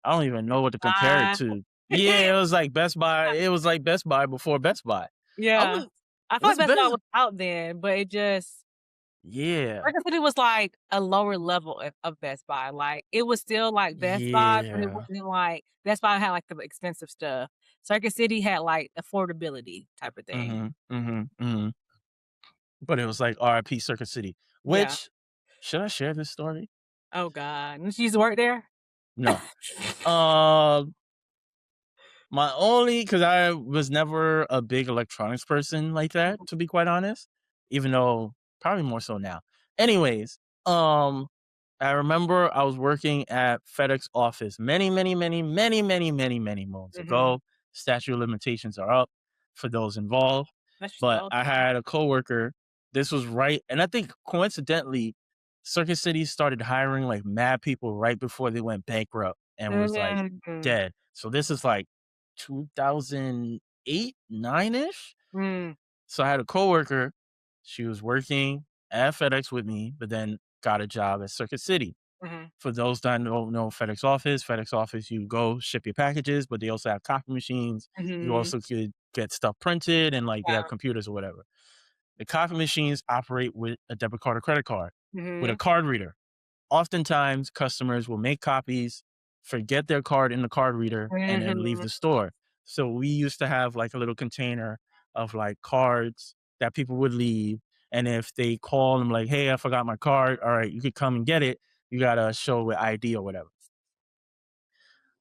I don't even know what to compare it Bye. to. Yeah, it was like Best Buy. It was like Best Buy before Best Buy. I Yeah. was I feel like was Best Buy Best. was out then, but it just Yeah, Circuit City was like a lower level of Best Buy. Like, it was still like Best Buy, but it yeah. wasn't like Best Buy had like the expensive stuff. Circuit City had like affordability type of thing. Mhm. But it was like R.I.P. Circuit City. Yeah. Which, should I share this story? Oh god. And she used to work there? No. Um, my only, because I was never a big electronics person like that, to be quite honest. Even though probably more so now. Anyways, um, I remember I was working at FedEx office many moons Mhm. ago. Statute of limitations are up for those involved. That's just But old I time. had a coworker. This was right, and I think coincidentally, Circuit City started hiring like mad people right before they went bankrupt and was like Mhm. dead. So this is like 2008, 9 ish. Mm. So I had a coworker. She was working at FedEx with me, but then got a job at Circuit City. Mhm. For those that don't know FedEx office, you go ship your packages, but they also have copy machines. You Mhm. also could get stuff printed and like they have Yeah. computers or whatever. The copy machines operate with a debit card or credit card with a Mhm. card reader. Oftentimes, customers will make copies, forget their card in the card reader, and then leave Mhm. the store. So we used to have like a little container of like cards that people would leave. And if they call them like, hey, I forgot my card, all right, you could come and get it. You gotta show with ID or whatever.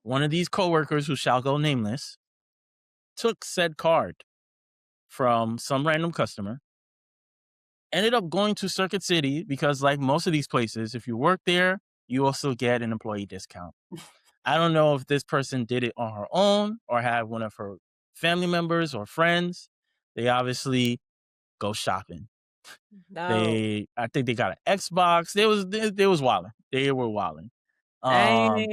One of these coworkers, who shall go nameless, took said card from some random customer, ended up going to Circuit City because, like most of these places, if you work there, you also get an employee discount. I don't know if this person did it on her own or had one of her family members or friends. They obviously go shopping. No. I think they got an Xbox. They was wilding. They were wilding. Um, Dang.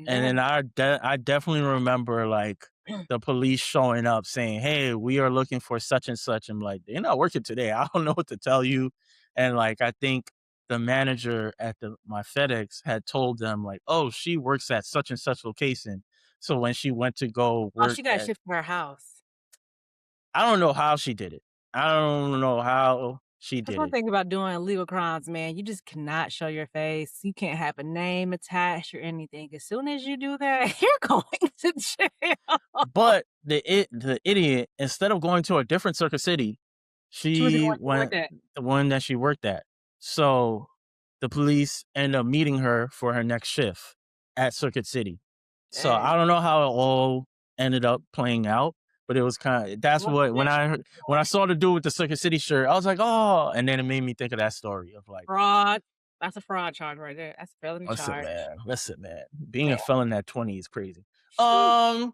and then I definitely remember like the police showing up saying, "Hey, we are looking for such and such." I'm like, "They're not working today. I don't know what to tell you." And like I think the manager at my FedEx had told them like, "Oh, she works at such and such location." So when she went to go Oh, work she got at, shipped from her house. I don't know how she did it. I don't know how she That's did one it. thing about doing illegal crimes, man. You just cannot show your face. You can't have a name attached or anything. As soon as you do that, you're going to jail. But the idiot, instead of going to a different Circuit City, She went to the she one you went worked at. the one that she worked at. So the police end up meeting her for her next shift at Circuit City. So Dang. I don't know how it all ended up playing out, but it was kind of that's What what connection? when I saw the dude with the Circuit City shirt, I was like, oh, and then it made me think of that story of like, Fraud. That's a fraud charge right there. That's a felony charge. listen, man, being a Damn. felon at 20 is crazy. Sheesh. Um,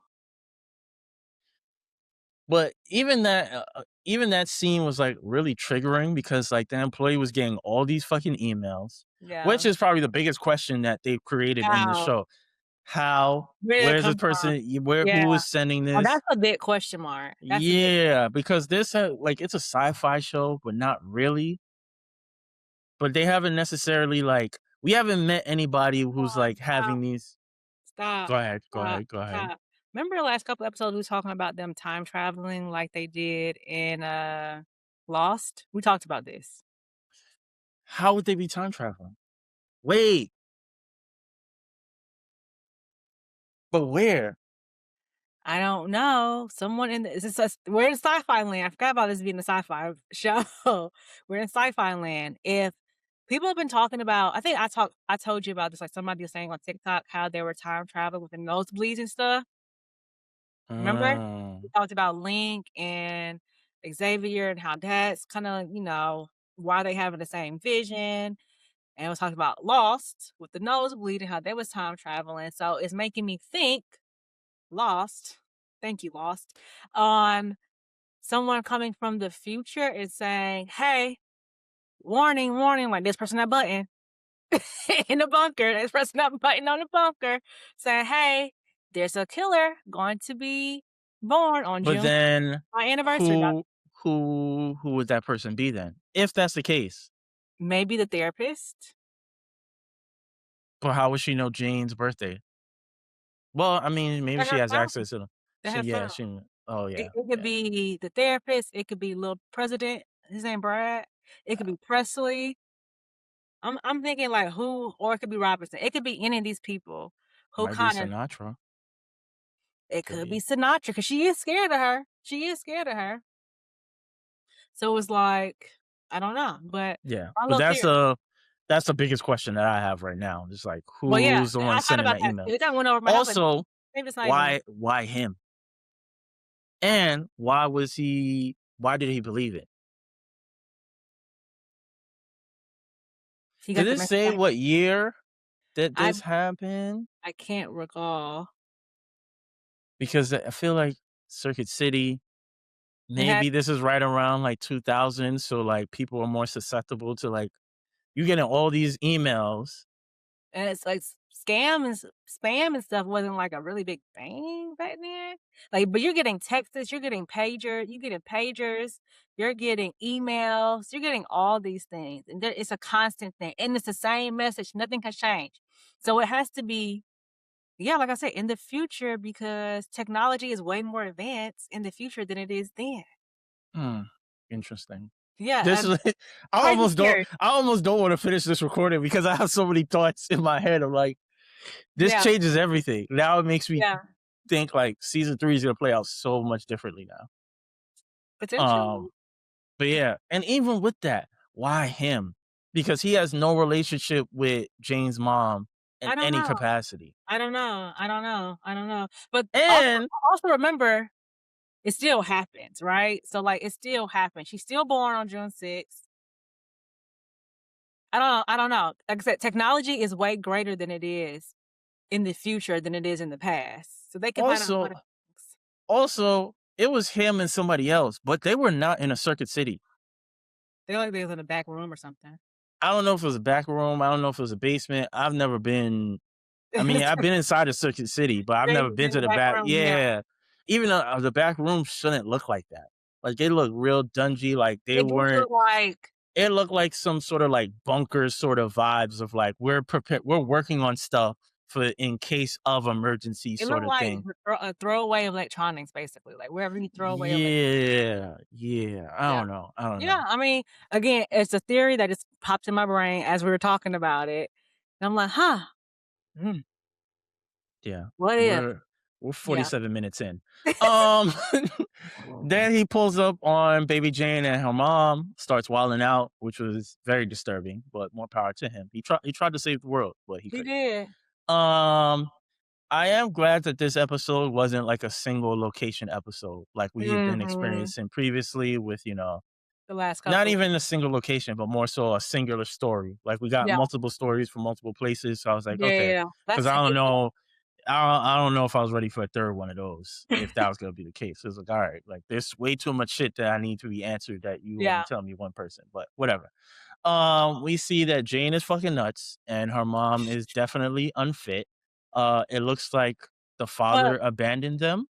But even that scene was, like, really triggering because, like, the employee was getting all these fucking emails, which Yeah. is probably the biggest question that they've created in the How? show. How? Where did it Where is this come from? person? Where Yeah. who is sending Oh, that's this? a big question mark. That's a big Yeah, because this like, it's a sci-fi show, but not really. But they haven't necessarily, like we haven't met anybody who's, like, stop, having these. stop, Go stop, ahead, go ahead. stop. Remember the last couple episodes we was talking about them time traveling like they did in, Lost? We talked about this. How would they be time traveling? Wait, but where? I don't know. Someone in the it's just we're in sci-fi land. I forgot about this being a sci-fi show. We're in sci-fi land. If people have been talking about I told you about this, like, somebody was saying on TikTok how they were time traveling with the nosebleeds and stuff. Remember? We Mm. talked about Link and Xavier and how that's kinda, why they having the same vision, and we talked about Lost with the nosebleed and how they was time traveling, so it's making me think Lost, thank you, Lost, on someone coming from the future is saying, "Hey, warning, warning," like, "This person that button in the bunker, this pressing that button on the bunker," saying, "Hey, there's a killer going to be born on But June then my anniversary, who who would that person be then? If that's the case. maybe the therapist, But how would she know Jane's birthday? Well, I mean, maybe and she her has phone, access to them. and her Yeah, phone. she oh It yeah, it could yeah. be the therapist, it could be little president, his name Brad, it could be Presley. I'm thinking like who or it could be Robinson. It could be any of these people who Might be kinda Sinatra. it Could could be be. Sinatra because she is scared of her. She is scared of her. So it's like, I don't know, but Yeah. my But little theory that's the biggest question that I have right now. Just like well, yeah, who's the one I thought sending about that that email? too. It kinda went over my head. I was like, Also, maybe it's not even why him? And why did he believe it? He Did got the it message say back. what year that I this happened? I can't recall. Because I feel like Circuit City, It had maybe this is right around like 2000, so like people are more susceptible to like you getting all these emails. and it's like scam and spam and stuff wasn't like a really big thing back then. Like, but you're getting texts, you're getting pagers, you're getting emails, you're getting all these things, and it's a constant thing, and it's the same message. Nothing has changed, so it has to be. Yeah, like I said, in the future, because technology is way more advanced in the future than it is then. Hmm, interesting. Yeah, This and is crazy scary. I almost don't want to finish this recording because I have so many thoughts in my head of like this Yeah, changes everything. Now it makes me yeah, think like season 3 is gonna play out so much differently now. potentially. Um, but yeah, and even with that, why him? Because he has no relationship with Jane's mom in I don't any know. capacity. I don't know. I don't know. I don't know. But And also remember, it still happens, right? So like it still happens. She's still born on June 6th. I don't know. Like I said, technology is way greater than it is in the future than it is in the past. So they can find out a also lot of things. it was him and somebody else, but they were not in a Circuit City. They like they was in a back room or something. I don't know if it was a back room, I don't know if it was a basement. I've never been I mean, I've been inside of Circuit City, but I've Yeah, never you've been been in to the the back back. room, yeah. Yeah. Even the back room shouldn't look like that. Like, they look real dungy, like, they It does weren't look like it looked like some sort of, like, bunker sort of vibes of, like, we're working on stuff for in case of emergency it sort looked of like thing. a throwaway electronics, basically, like wherever you throw away elec Yeah, yeah. yeah. I don't Yeah, know. I mean, again, it's a theory that just popped in my brain as we were talking about it, and I'm like, "Huh, mm, Yeah. what if?" We're we're Yeah. 47 minutes in. Um, then he pulls up on Baby Jane and her mom, starts wilding out, which was very disturbing, but more power to him. He tried to save the world, but he He couldn't. did. Um, I am glad that this episode wasn't like a single location episode like we had been Mhm. experiencing previously with, The last not couple. even a single location, but more so a singular story. Like we got Yeah. multiple stories from multiple places. So I was like, Yeah, yeah, okay, yeah. because That's a good one. I don't know if I was ready for a third one of those, if that was gonna be the case. It's like, all right, like there's way too much shit that I need to be answered that you only Yeah. tell me one person, but whatever. We see that Jane is fucking nuts and her mom is definitely unfit. It looks like the But father abandoned them.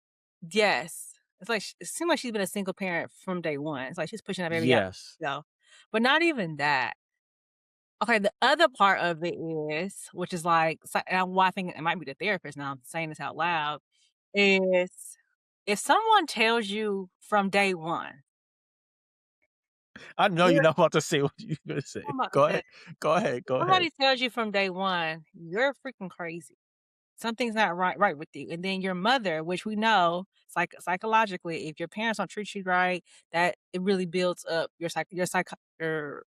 yes. It's like it seems like she's been a single parent from day one. It's like she's pushing that baby out Yes. the window. But not even that. Okay, the other part of it is, which is like, and why I think it might be the therapist now I'm saying this out loud, is if someone tells you from day one, I know you're you're not about to say what you're gonna say. I'm about to Go say, ahead. Go ahead. Go ahead. somebody tells you from day one, you're freaking crazy. Something's not right with you. And then your mother, which we know psychologically, if your parents don't treat you right, that it really builds up your your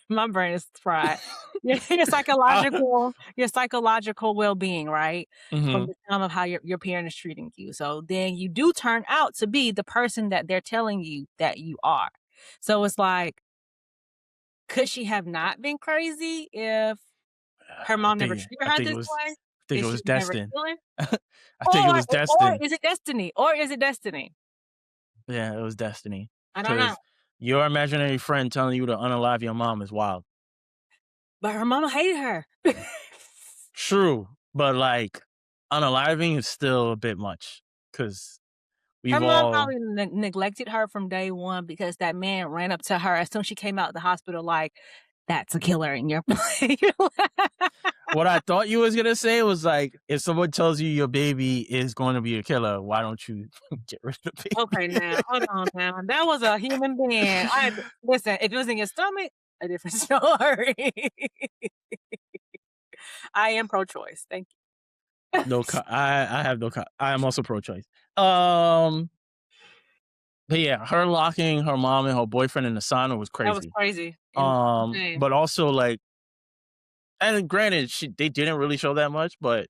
my brain is fried. I Your psychological well-being, right? From Mhm. the time of how your parent is treating you. So then you do turn out to be the person that they're telling you that you are. So it's like, could she have not been crazy if her mom never treated her this way? I think it Is she was never destined. healing? I think it was Or destined. is it destiny? Or is it destiny? Yeah, it was destiny. I don't know. Because your imaginary friend telling you to unalive your mom is wild. But her mama hated her. True, but, like, unaliving is still a bit much. Because 'cause Her we've mom all probably neglected her from day one because that man ran up to her as soon as she came out the hospital like, "That's a killer in your play." what I thought you was gonna say was, like, if someone tells you your baby is going to be a killer, why don't you get rid of the Okay, baby? now, hold on now. That was a human being. I listen, if it was in your stomach, a different story. I am pro-choice. Thank you. No co I have no co I am also pro-choice. Um, but yeah, her locking her mom and her boyfriend in the sauna was That was crazy. crazy and insane. But also, like and granted, they didn't really show that much, but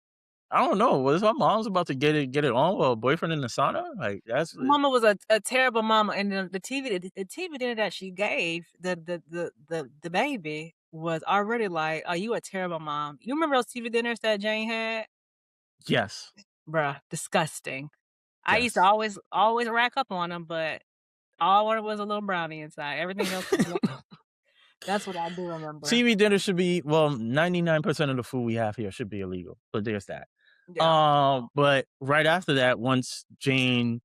I don't know. Was my mom's about to get it on with a boyfriend in the sauna? Like that's Mama was a terrible mama, and the TV dinner that she gave the baby was already like, "Oh, you a terrible mom." You remember those TV dinners that Jane had? yes, Bruh, disgusting. I used to yes. always rack up on them, but all I wanted was a little brownie inside. Everything else was blah. That's what I do remember. TV dinner should be 99% of the food we have here should be illegal. But there's that. Yeah. But right after that, once Jane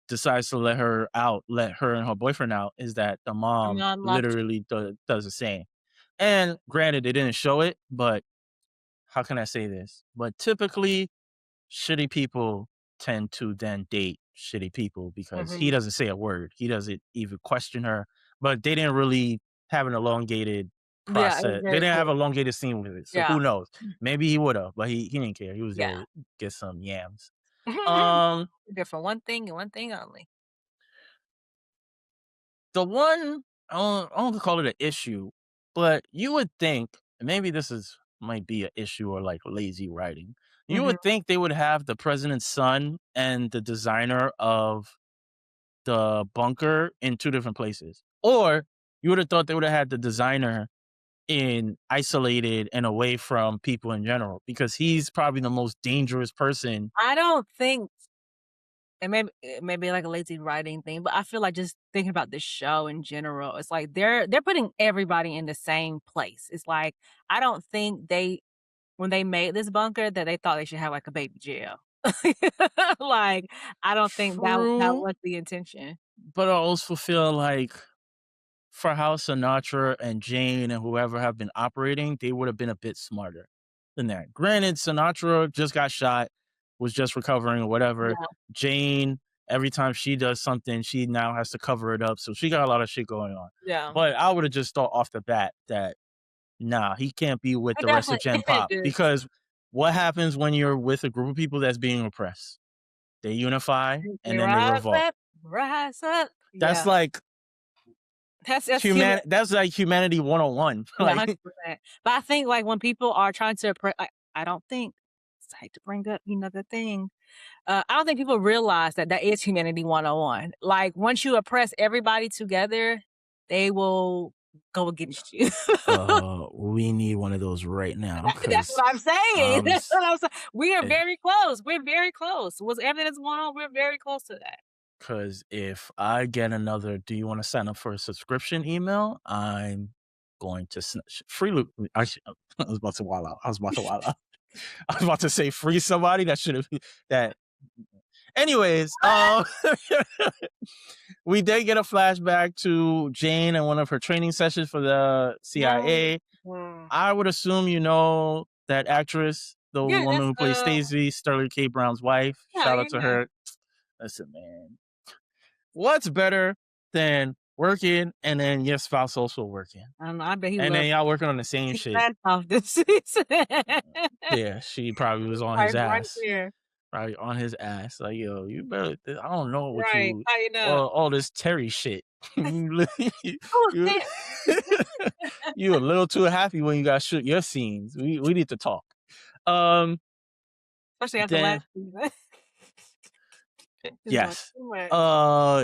decides to let her and her boyfriend out, is that the I'm mom not locked. literally does the same. And granted, they didn't show it, but how can I say this? But typically, shitty people tend to then date shitty people because he Mhm. doesn't say a word. He doesn't even question her. But they didn't really have an elongated Yeah, it was process. They very didn't have quick. a elongated scene with it. So Yeah. who knows? Maybe he would have, but he didn't care. He was there Yeah. to get some yams. Um, Good for one thing and one thing only. the one I don't call it an issue, but you would think, and maybe this is might be an issue or like lazy writing. You Mhm. would think they would have the president's son and the designer of the bunker in two different places, or you would have thought they would have had the designer in isolated and away from people in general because he's probably the most dangerous person. I don't think it may be like a lazy writing thing, but I feel like just thinking about this show in general, it's like they're putting everybody in the same place. It's like I don't think they when they made this bunker that they thought they should have like a baby jail. Like I don't think that True, was the intention. but I also feel like for how Sinatra and Jane and whoever have been operating, they would have been a bit smarter than that. Granted, Sinatra just got shot, was just recovering or whatever. Yeah, Jane, every time she does something, she now has to cover it up. So she got a lot of shit going on. yeah. But I would have just thought off the bat that nah, he can't be with I the rest of definitely Gen it Pop did. because what happens when you're with a group of people that's being oppressed? They unify They and then they revolt. rise up. That's Yeah, like that's human. That's like humanity 101. Yeah, Like 100%. But I think, like, when people are trying to I don't think I hate to bring up, the thing. I don't think people realize that that is humanity 101. Like, once you oppress everybody together, they will go against you. we need one of those right now That's because what I'm saying. um That's s- what I'm saying. We are eh, very close. We're very close. Was everything that's going on, we're very close to that. because if I get another, do you want to sign up for a subscription email? I'm going to free loop. I was about to wild out. I was about to wild out. I was about to say free somebody that should have that. Anyways, we did get a flashback to Jane and one of her training sessions for the No. CIA. Mm. I would assume you know that actress, the Yeah, woman that's, who plays Stacey, Sterling K. Brown's wife. yeah, Shout out you to know. her. Listen, man, what's better than working and then your spouse also working? I don't know, I bet he And then loved y'all working on the same his shit. ass off this season. Yeah, she probably was on his Right, right ass. there. Probably on his ass. Like, yo, you better, I don't know what Right, you, tighten up. all this Terry shit. you, Oh, you shit. you a little too happy when you got shoot your scenes. We need to talk. Um, Especially after last then season. Just doing yes. too much.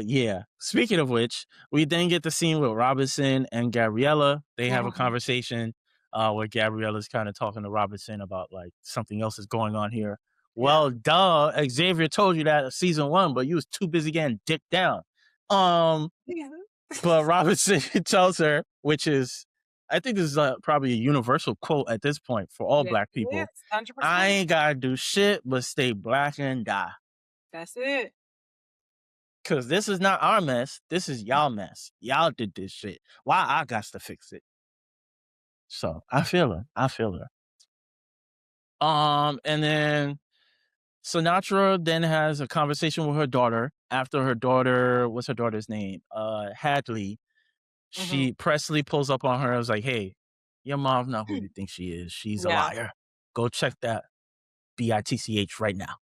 Yeah. Speaking of which, we then get the scene with Robinson and Gabriella. They have a Mhm, conversation where Gabriella's kind of talking to Robinson about like something else is going on here. yeah. Well, duh, Xavier told you that season one, but you was too busy getting dicked down. Um, Yeah. but Robinson tells her, which is I think this is probably a universal quote at this point for all Yes, black it is, people. I 100%. ain't gotta do shit but stay black and die. That's it. Cause this is not our mess. This is y'all mess. Y'all did this shit. Why I got to fix it? So I feel her. I feel her. And then Sinatra then has a conversation with her daughter after her daughter, what's her daughter's name? Hadley. Mhm. Presley pulls up on her and was like, hey, your mom's not who you think she is. She's a Yeah. liar. Go check that BITCH right now.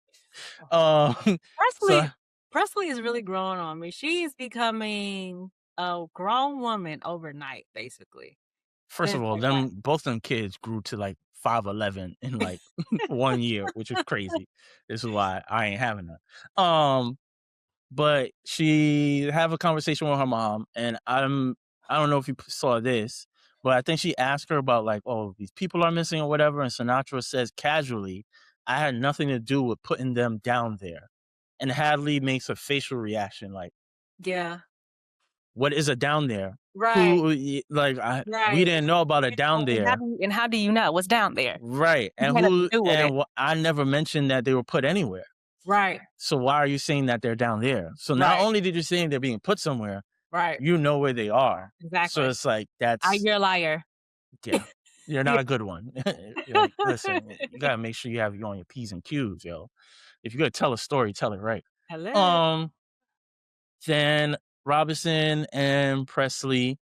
Um, so Presley Presley is really growing on me. She's becoming a grown woman overnight, basically. First of It's all, like, what? them both them kids grew to like 5'11" in like 1 year, which is crazy. This is why I ain't having that. But she have a conversation with her mom, and I don't know if you saw this, but I think she asked her about like, oh, these people are missing or whatever, and Sinatra says casually, "I had nothing to do with putting them down there," and Hadley makes a facial reaction like, Yeah. "What is a down there? Right, Who like we right. didn't know about a You down know, there." and how do you know what's down there? Right, You and had nothing who to do with it. and I never mentioned that they were put anywhere. Right, So why are you saying that they're down there? So not right, only did you saying they're being put somewhere, right. you know where they are. So Exactly. it's like that's You're a liar. yeah. You're Yeah. not a good one. You're like, listen, you gotta make sure you have you on your P's and Q's, yo. If you're gonna tell a story, tell it right. Hello. Um, then Robinson and Presley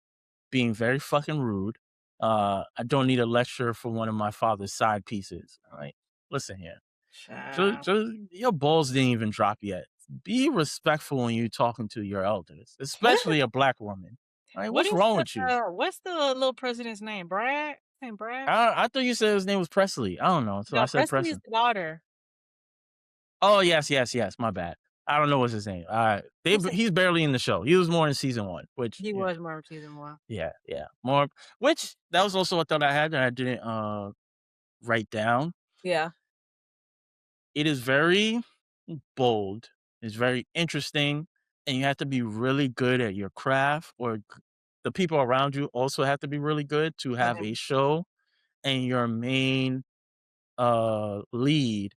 being very fucking rude. I don't need a lecture for one of my father's side pieces. All right. Listen here. Child. Just your balls didn't even drop yet. Be respectful when you're talking to your elders, especially a black woman. All right, What what's is wrong with you? what's the little president's name? Brad? Name Brad? I thought you said his name was Presley. I don't know, so I No, said Presley is Presley. the daughter. Oh yes, yes, yes. My bad. I don't know what's his name. What's it? He's barely in the show. He was more in season one, which He was more of season 1. yeah, yeah, more. Which that was also a thought I had that I didn't write down. Yeah. It is very bold. It's very interesting, and you have to be really good at your craft, or the people around you also have to be really good to have Mhm. a show, and your main lead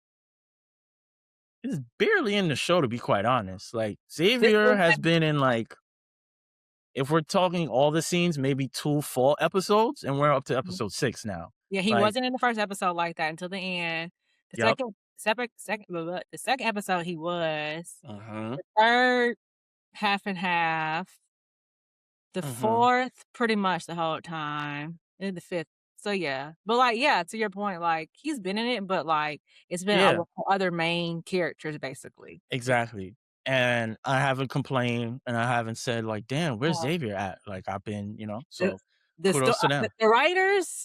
is barely in the show, to be quite honest. Like Xavier has been in like, if we're talking all the scenes, maybe 2 full episodes, and we're up to Mhm. episode 6 now. Yeah, he Like, wasn't in the first episode like that until the end. The yep. second blah, blah, the second episode he was. Mhm. The 3rd, half and half. The Mhm. 4th, pretty much the whole time, and the 5th. So, yeah. But, like, yeah, to your point, like, he's been in it, but, like, it's been Yeah. with other main characters, basically. Yeah. Exactly. And I haven't complained, and I haven't said like, "Damn, where's Uh, Xavier at?" Like, I've been, the so the sto kudos to them. the writers,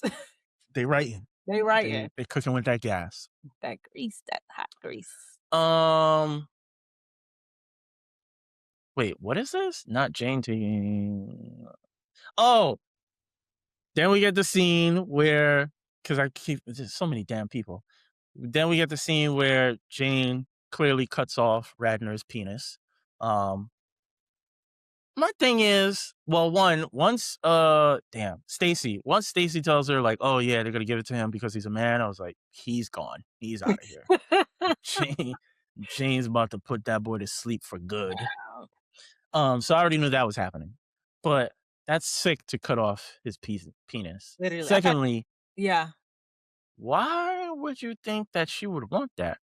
They writing. they writing. They cooking with that gas. That grease, that hot grease. Um, wait, what is this? Not Jane taking. Oh, then we get the scene where, because I keep there's so many damn people. Then we get the scene where Jane clearly cuts off Radner's penis. Um, My thing is, well, once Stacy tells her like, "Oh yeah, they're gonna give it to him because he's a man," I was like, "He's gone. He's out of here." Jane, Jane's about to put that boy to sleep for good. Wow. So I already knew that was happening, but that's sick to cut off his penis. Literally, I thought Secondly, yeah, why would you think that she would want that?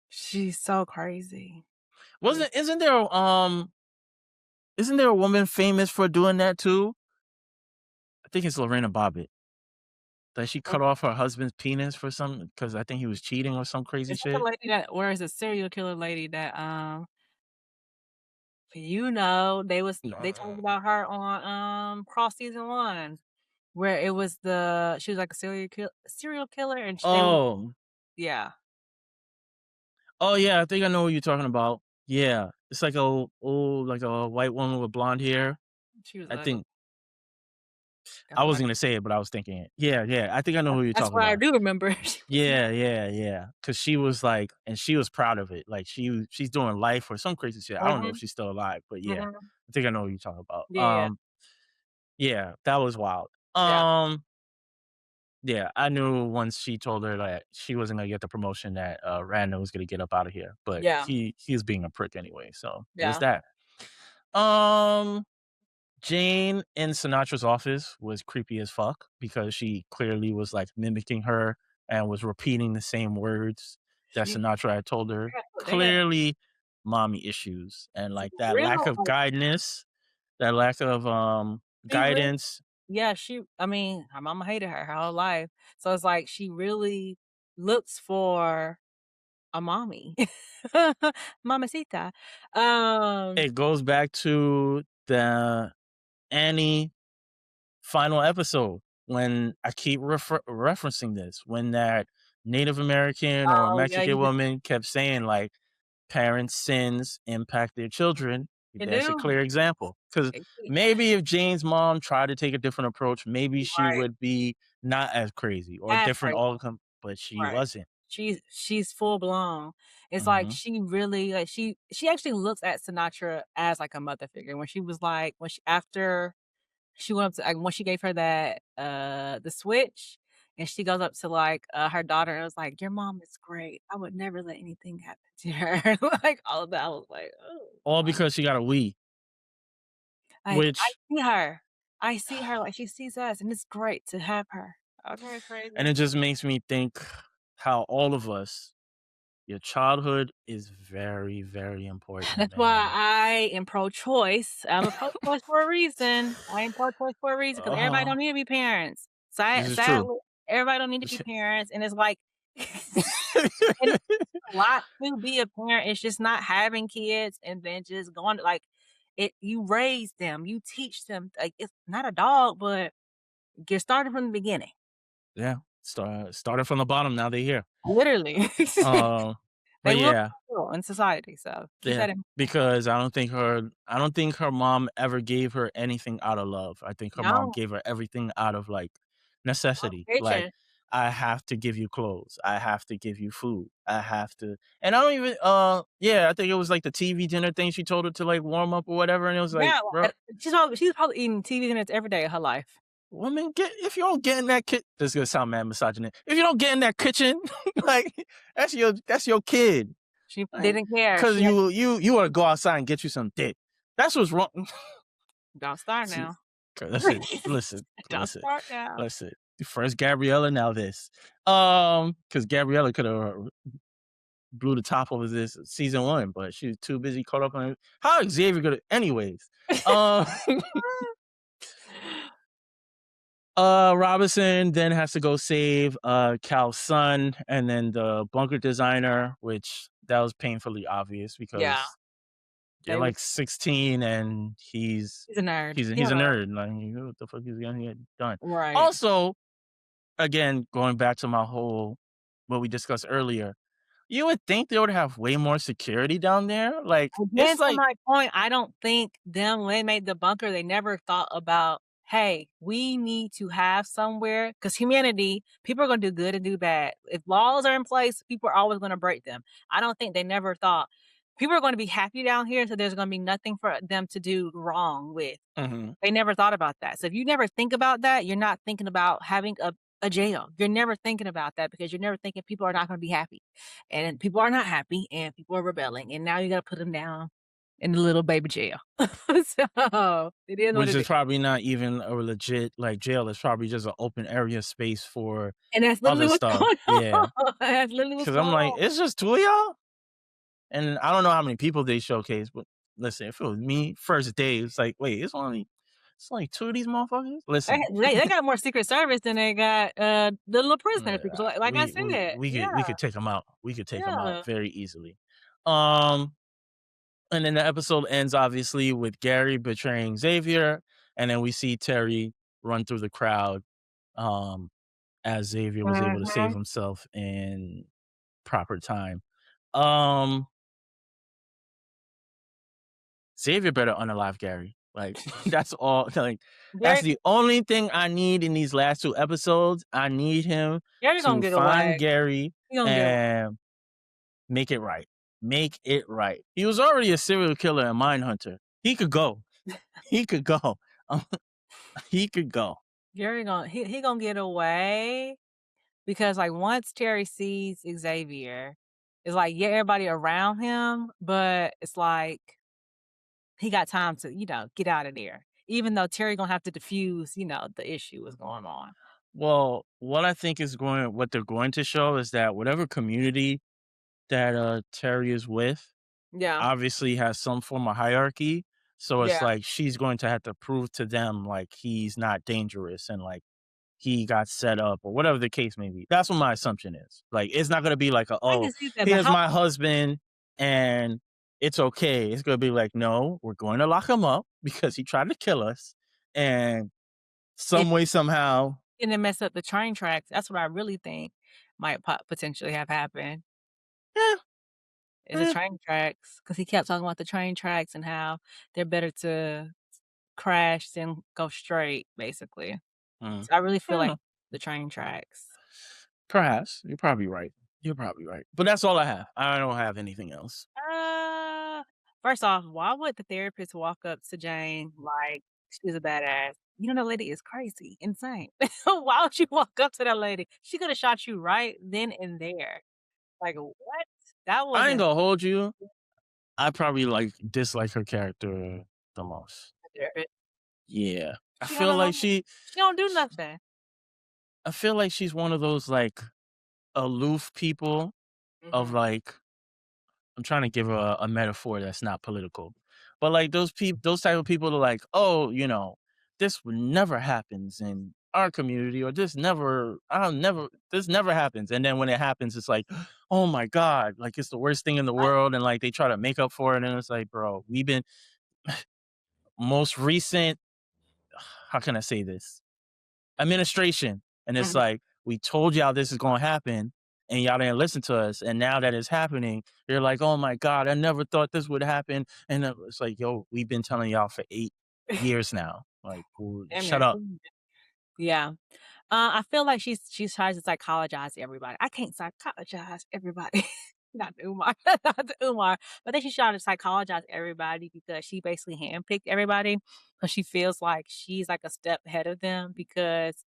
she's so crazy. Crazy. Wasn't isn't there a woman famous for doing that too? I think it's Lorena Bobbitt. That she cut off her husband's penis for some, because I think he was cheating or some crazy Is that the shit. lady that where is a serial killer lady that, they talked about her on, Cross season 1, where it was she was like a serial killer and sh they were Oh. yeah, Oh, yeah, I think I know what you're talking about. Yeah. It's like a old like a white woman with blonde hair. she was I ugly. think I I forgot. wasn't gonna say it, but I was thinking it. Yeah, yeah, I think I know who you're That's talking what I about. do remember. She was Yeah, yeah, yeah. Because she was like, and she was proud of it. Like, she's doing life or some crazy shit. I don't know if Mhm, she's still alive, but yeah, mhm. I think I know who you're talking about. Yeah, yeah, Yeah, that was wild. yeah, Yeah, I knew once she told her that she wasn't gonna get the promotion that Randall was gonna get up out of here, but yeah, he was being a prick anyway. So there's yeah. that. Um, Jane in Sinatra's office was creepy as fuck because she clearly was like mimicking her and was repeating the same words that She Sinatra had told her. they had Clearly, mommy issues and some like that lack real, of guidance, that lack of she really guidance. yeah, I mean, her mama hated her whole life, so it's like she really looks for a mommy. Mamacita. Um, It goes back to the Annie final episode when I keep referencing this, when that Native American or Oh, yeah, you Mexican do. woman kept saying like parents' sins impact their children. You That's a do. clear example. Because It maybe if Jane's mom tried to take a different approach, maybe she right. would be not as crazy or As different crazy. outcome, but she Right. wasn't. She's full blown. It's like Hmm. she really like she actually looks at Sinatra as like a mother figure. When she was like when she after she went up to like when she gave her that the switch and she goes up to like her daughter and was like, "Your mom is great. I would never let anything happen to her." Like all of that. I was like, "Oh All wow." because she got a we, Like I which, see her. I see her like she sees us and it's great to have her. Okay, and crazy. it just makes me think how all of us, your childhood is very, very important, That's why man. I am pro-choice. I'm a pro-choice for a reason. I am pro-choice for a reason because everybody Uh, don't need to be parents. this is true. Sadly, everybody don't need to be parents, and it's like and it's a lot to be a parent. It's just not having kids and then just going to like it you raise them, you teach them, like, it's not a dog, but get started from the beginning. Yeah, started from the bottom, now they're here. Literally. Uh, They but will yeah, in society, so keep yeah, that in because I don't think her mom ever gave her anything out of love. I think her mom no, gave her everything out of, like, necessity. Like, obligation. I have to give you clothes. I have to give you food. I have to, and I don't even, yeah, I think it was, like, the TV dinner thing she told her to, like, warm up or whatever, and it was like, Yeah, "Bro, and she's probably eating TV dinners every day of her life. woman, get if you don't get in that kitchen." This is gonna sound mad misogynist. If you don't get in that kitchen, like, that's your kid. She Like, didn't care. 'cause She had you wanna go outside and get you some dick. That's what's wrong. don't start See, now. 'kay, listen, listen, Don't listen, start now. listen. First Gabriella, now this. Because Gabriella coulda blew the top over this season 1, but she was too busy caught up on how Xavier coulda anyways. Uh, Robinson then has to go save, Cal's son and then the bunker designer, which that was painfully obvious Yeah, because they're they like was 16 and he's he's a nerd. he's a, He a he's a nerd. nerd. Like, what the fuck is gonna get done? Right. Also, again, going back to my whole what we discussed earlier, you would think they would have way more security down there. Like, Again, it's to like, my point, I don't think them when they made the bunker, they never thought about, "Hey, we need to have somewhere because humanity, people are gonna do good and do bad. If laws are in place, people are always gonna break them." I don't think they never thought, "People are gonna be happy down here, so there's gonna be nothing for them to do wrong with." mhm, They never thought about that. So if you never think about that, you're not thinking about having a jail. You're never thinking about that because you're never thinking people are not gonna be happy. And people are not happy and people are rebelling. And now you gotta put them down in the little baby jail. So it is what which it is is. probably not even a legit like jail. It's probably just an open area space for And that's literally other what's stuff. going Yeah, on. That's literally what's because I'm going like, on. it's just two of y'all, and I don't know how many people they showcase, but listen, if it was me, first day, it's like, wait, it's only two of these motherfuckers. Listen, They got more Secret Service than they got the little prisoners people. So uh, like I we we said, we yeah, could we could take them out. We could take them out yeah. very easily. Um, and then the episode ends obviously with Gary betraying Xavier, and then we see Terry run through the crowd. Um, as Xavier was able to save Mhm. himself in proper time. Um, Xavier better unalive Gary. Like, that's all. Like, that's Gary the only thing I need in these last two episodes. I need him Gary gonna to get find away. Gary He gonna get away. and make it right. Make it right. He was already a serial killer and mind hunter. He could go. He could go. Um, he could go. Gary gonna he gonna get away because, like, once Terry sees Xavier, it's like, yeah, everybody around him, but it's like he got time to, get out of there. Even though Terry gonna have to diffuse, the issue was going on. Well, what they're going to show is that whatever community that Terry is with Yeah, obviously has some form of hierarchy. So it's yeah. like she's going to have to prove to them like he's not dangerous and like he got set up or whatever the case may be. That's what my assumption is. Like, it's not gonna be like I oh, can see that, but here's how my husband and it's okay. It's gonna be like, no, we're going to lock him up because he tried to kill us. And It some way, somehow. didn't mess up the train tracks. That's what I really think might potentially have happened, Yeah, is the eh, train tracks, because he kept talking about the train tracks and how they're better to crash than go straight, basically. mm, So I really I feel don't like know. the train tracks. Perhaps you're probably right. You're probably right. But that's all I have. I don't have anything else. Uh, First off, why would the therapist walk up to Jane like she's a badass? You know that lady is crazy, insane. Why would you walk up to that lady? She could have shot you right then and there. Like, what? That I ain't wasn't gonna hold you. I probably dislike her character the most. Yeah. I she got feel a like whole she don't do sh nothing. I feel like she's one of those, aloof people of, Mhm. I'm trying to give a metaphor that's not political, but, those type of people are like, "Oh, this would never happens in our community," or this never happens," and then when it happens, it's like, "Oh my god," like, it's the worst thing in the What? world, and, they try to make up for it, and it's like, "Bro, we've been" most recent how can I say this? Administration. And it's Mhm. like, we told y'all this is gonna happen and y'all didn't listen to us. And now that it's happening, you're like, oh my God, I never thought this would happen. And it's like, yo, we've been telling y'all for 8 years now. Like, Damn shut near up. 2. Yeah. I feel like she tries to psychologize everybody. I can't psychologize everybody. Not to Umar, not to Umar. But then she's trying to psychologize everybody because she basically handpicked everybody because she feels like she's like a step ahead of them because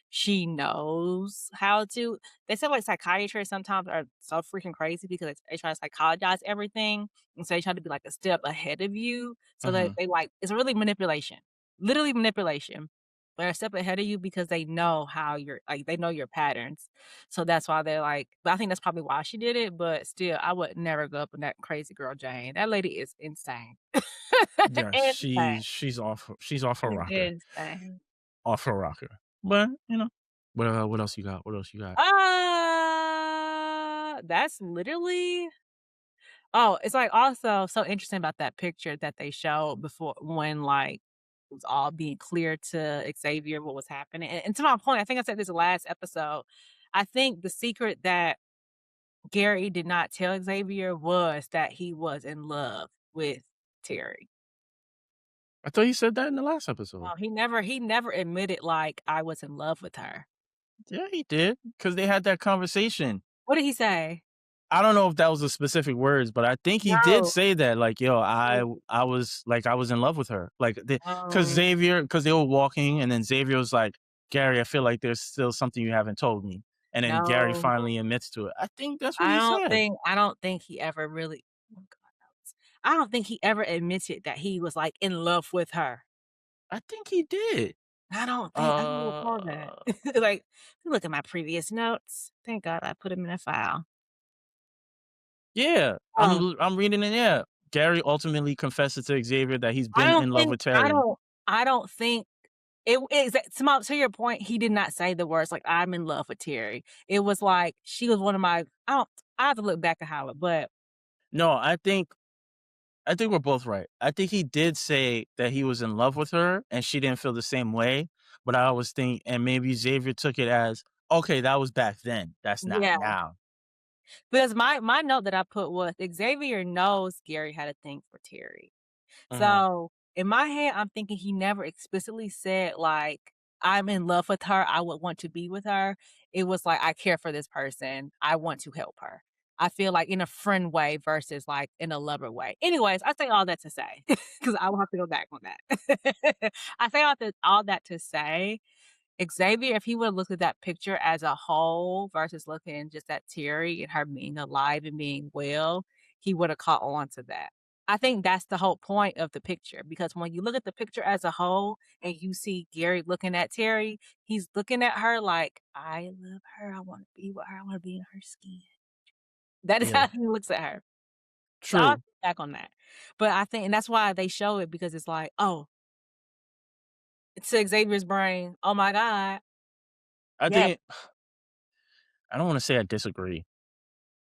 she knows how to. They said like psychiatrists sometimes are so freaking crazy because they try to psychologize everything. And so they try to be like a step ahead of you. So that Hmm. they like, it's really manipulation, literally manipulation. They're a step ahead of you because they know how you're like, they know your patterns. So that's why they're like, but I think that's probably why she did it. But still, I would never go up in that crazy girl Jane. That lady is insane. Yeah, Insane. she's off her rocker. Insane. Off her rocker. But, what else you got? What else you got? That's literally oh, it's, like, also so interesting about that picture that they showed before when, like, it was all being clear to Xavier what was happening, and to my point, I think I said this last episode, I think the secret that Gary did not tell Xavier was that he was in love with Terry. I thought you said that in the last No, episode. he never admitted, like, "I was in love with her." Yeah, he did. Because they had that conversation. What did he say? I don't know if that was the specific words, but I think he did No. say that, like, "Yo, I was in love with her." Because Um, Because they were walking, and then Xavier was like, "Gary, I feel like there's still something you haven't told me." And then Gary no. finally admits to it. I think that's what he said. I don't think he ever really oh god knows. I don't think he ever admitted that he was, like, in love with her. I think he did. I don't Uh, recall that. Like, look at my previous notes. Thank God I put them in a file. yeah, Um, I'm reading it, yeah. Gary ultimately confesses to Xavier that he's I been don't in love think with Terry. I don't think it is to your point, he did not say the words, like, "I'm in love with Terry." It was like, she was one of my I have to look back at how it but No, I think we're both right. I think he did say that he was in love with her and she didn't feel the same way. But I always think, and maybe Xavier took it as, okay, that was back then. That's not yeah. now. Because my note that I put was Xavier knows Gary had a thing for Terry. Mhm. So, in my head, I'm thinking he never explicitly said, like, "I'm in love with her, I would want to be with her." It was like, "I care for this person, I want to help her." I feel like in a friend way versus, like, in a lover way. Anyways, I say all that to say, because I will have to go back on that. I say all that to say Xavier, if he would've looked at that picture as a whole versus looking just at Terry and her being alive and being well, he woulda caught on to that. I think that's the whole point of the picture, because when you look at the picture as a whole and you see Gary looking at Terry, he's looking at her like, "I love her, I wanna be with her, I wanna be in her skin." That is how Yeah. he looks at her. So I'll True. think back on that. But I think and that's why they show it because it's like, "Oh," to Xavier's brain, "Oh my god, I yeah." think I don't want to say I disagree.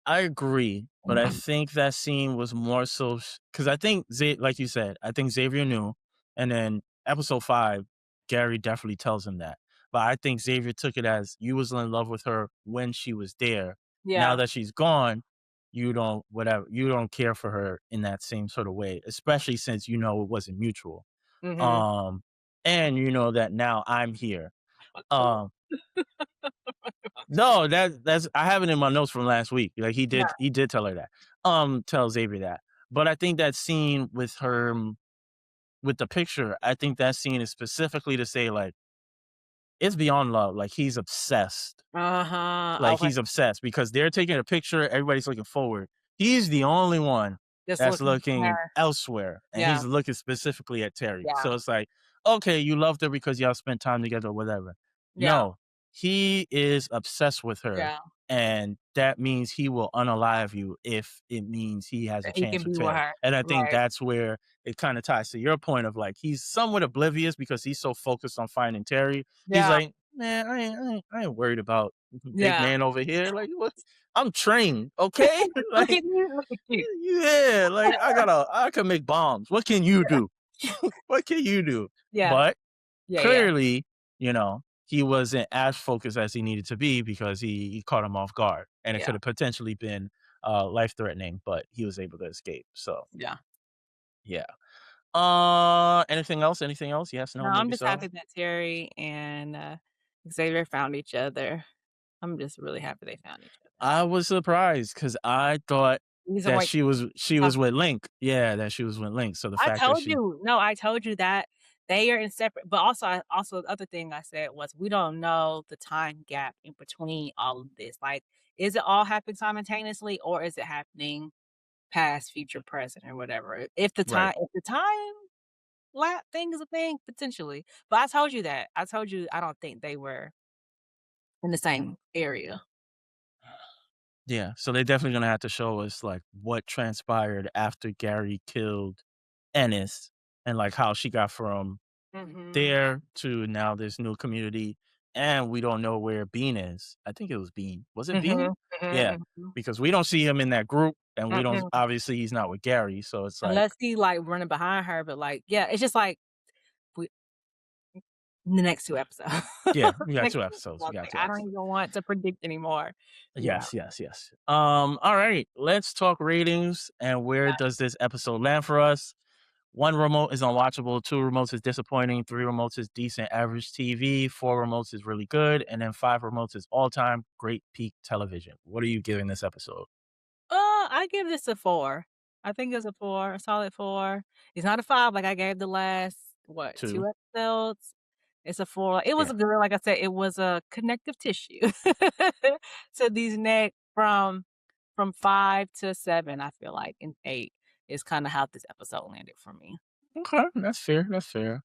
I agree, but I Mhm. think that scene was more so because I think like you said, I think Xavier knew, and then episode 5 Gary definitely tells him that. But I think Xavier took it as you was in love with her when she was there. Now Yeah. that she's gone, you don't care for her in that same sort of way, especially since you know it wasn't mutual. Mhm. Um, and you know that now I'm here. Cool. Um, no, that's I have it in my notes from last week. Like Yeah. he did tell her that. Tell Xavier that. But I think that scene with her with the picture, I think that scene is specifically to say like it's beyond love. Like he's obsessed. Uh-huh. Like Okay. he's obsessed because they're taking a picture, everybody's looking forward. He's the only one Just that's looking looking there. elsewhere, and Yeah. he's looking specifically at Terry. Yeah. So it's like, okay, you loved her because y'all spent time together or whatever. Yeah. No, he is obsessed with her, Yeah. and that means he will unalive you if it means he has a He chance can with be with Terry. her. And I think Right. that's where it kind of ties to your point of like he's somewhat oblivious because he's so focused on finding Terry. He's Yeah. like, man, I ain't worried about big Yeah. man over here. Like what? I'm trained, okay? Look Like at you. Look at you. yeah, like I can make bombs. What can you do? What can you do? Yeah. But Yeah, yeah. clearly, he wasn't as focused as he needed to be because he caught him off guard, and it Yeah. could have potentially been life threatening, but he was able to escape. So Yeah. yeah. Anything else? Anything else? Yes, No, no, I'm maybe just so. happy that Terry and, Xavier found each other. I'm just really happy they found each other. I was surprised because I thought Reason that why she was with Link. Yeah, that she was with Link. So the I fact that told she you. No, I told you that they are in separate but also the other thing I said was we don't know the time gap in between all of this. Like, is it all happening simultaneously or is it happening past, future, present, or whatever? right. If the time lap thing is a thing, potentially. But I told you that. I told you I don't think they were in the same area. Yeah, so they're definitely gonna have to show us like what transpired after Gary killed Ennis and like how she got from Mhm. there to now this new community. And we don't know where Bean is. I think it was Bean. Was it Bean? Mhm. Yeah, Mhm, mhm. because we don't see him in that group, and we don't Mm-mm. obviously he's not with Gary. So it's like, Unless he, like, running behind her, but, like, yeah, it's just like we the next 2 episodes. yeah, we got Next two 2 episodes. We episodes, got like, two I don't episodes. even want to predict anymore. Yeah. Yes, yes, yes. All right, let's talk ratings and where does this episode land for us? One remote is unwatchable, two remotes is disappointing, three remotes is decent average TV, four remotes is really good, and then five remotes is all time great peak television. What are you giving this episode? I give this a 4. I think it's a 4, a solid 4. It's not a 5 like I gave the last, what, 2 Two. episodes? It's a 4. It was Yeah. a good like I said, it was a connective tissue to these next from 5 to 7, I feel like, and 8 is kinda how this episode landed for me. Okay, that's fair. That's fair.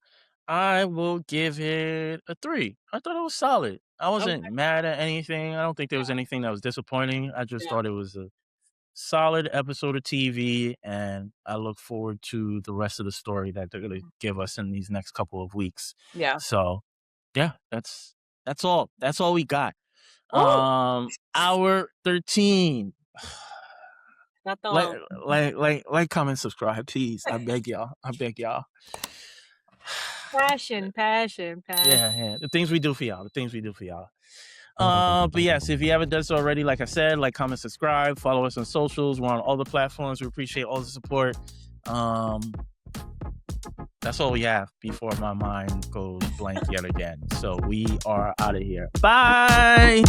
I will give it a three. I thought it was solid. I wasn't Okay. mad at anything. I don't think there was Yeah, anything that was disappointing. I just yeah, thought it was a solid episode of TV, and I look forward to the rest of the story that they're gonna mhm, give us in these next couple of weeks. yeah. So, yeah, that's all. That's all we got. Woo! Hour 13. Not the Like long comment, subscribe, please. I beg y'all. I beg y'all. passion, passion, passion. Yeah, yeah. The things we do for y'all. The things we do for y'all. But yes, if you haven't done so already, like I said, like, comment, subscribe, follow us on socials. We're on all the platforms. We appreciate all the support. Um, that's all we have before my mind goes blank yet again. So we are out of here. Bye.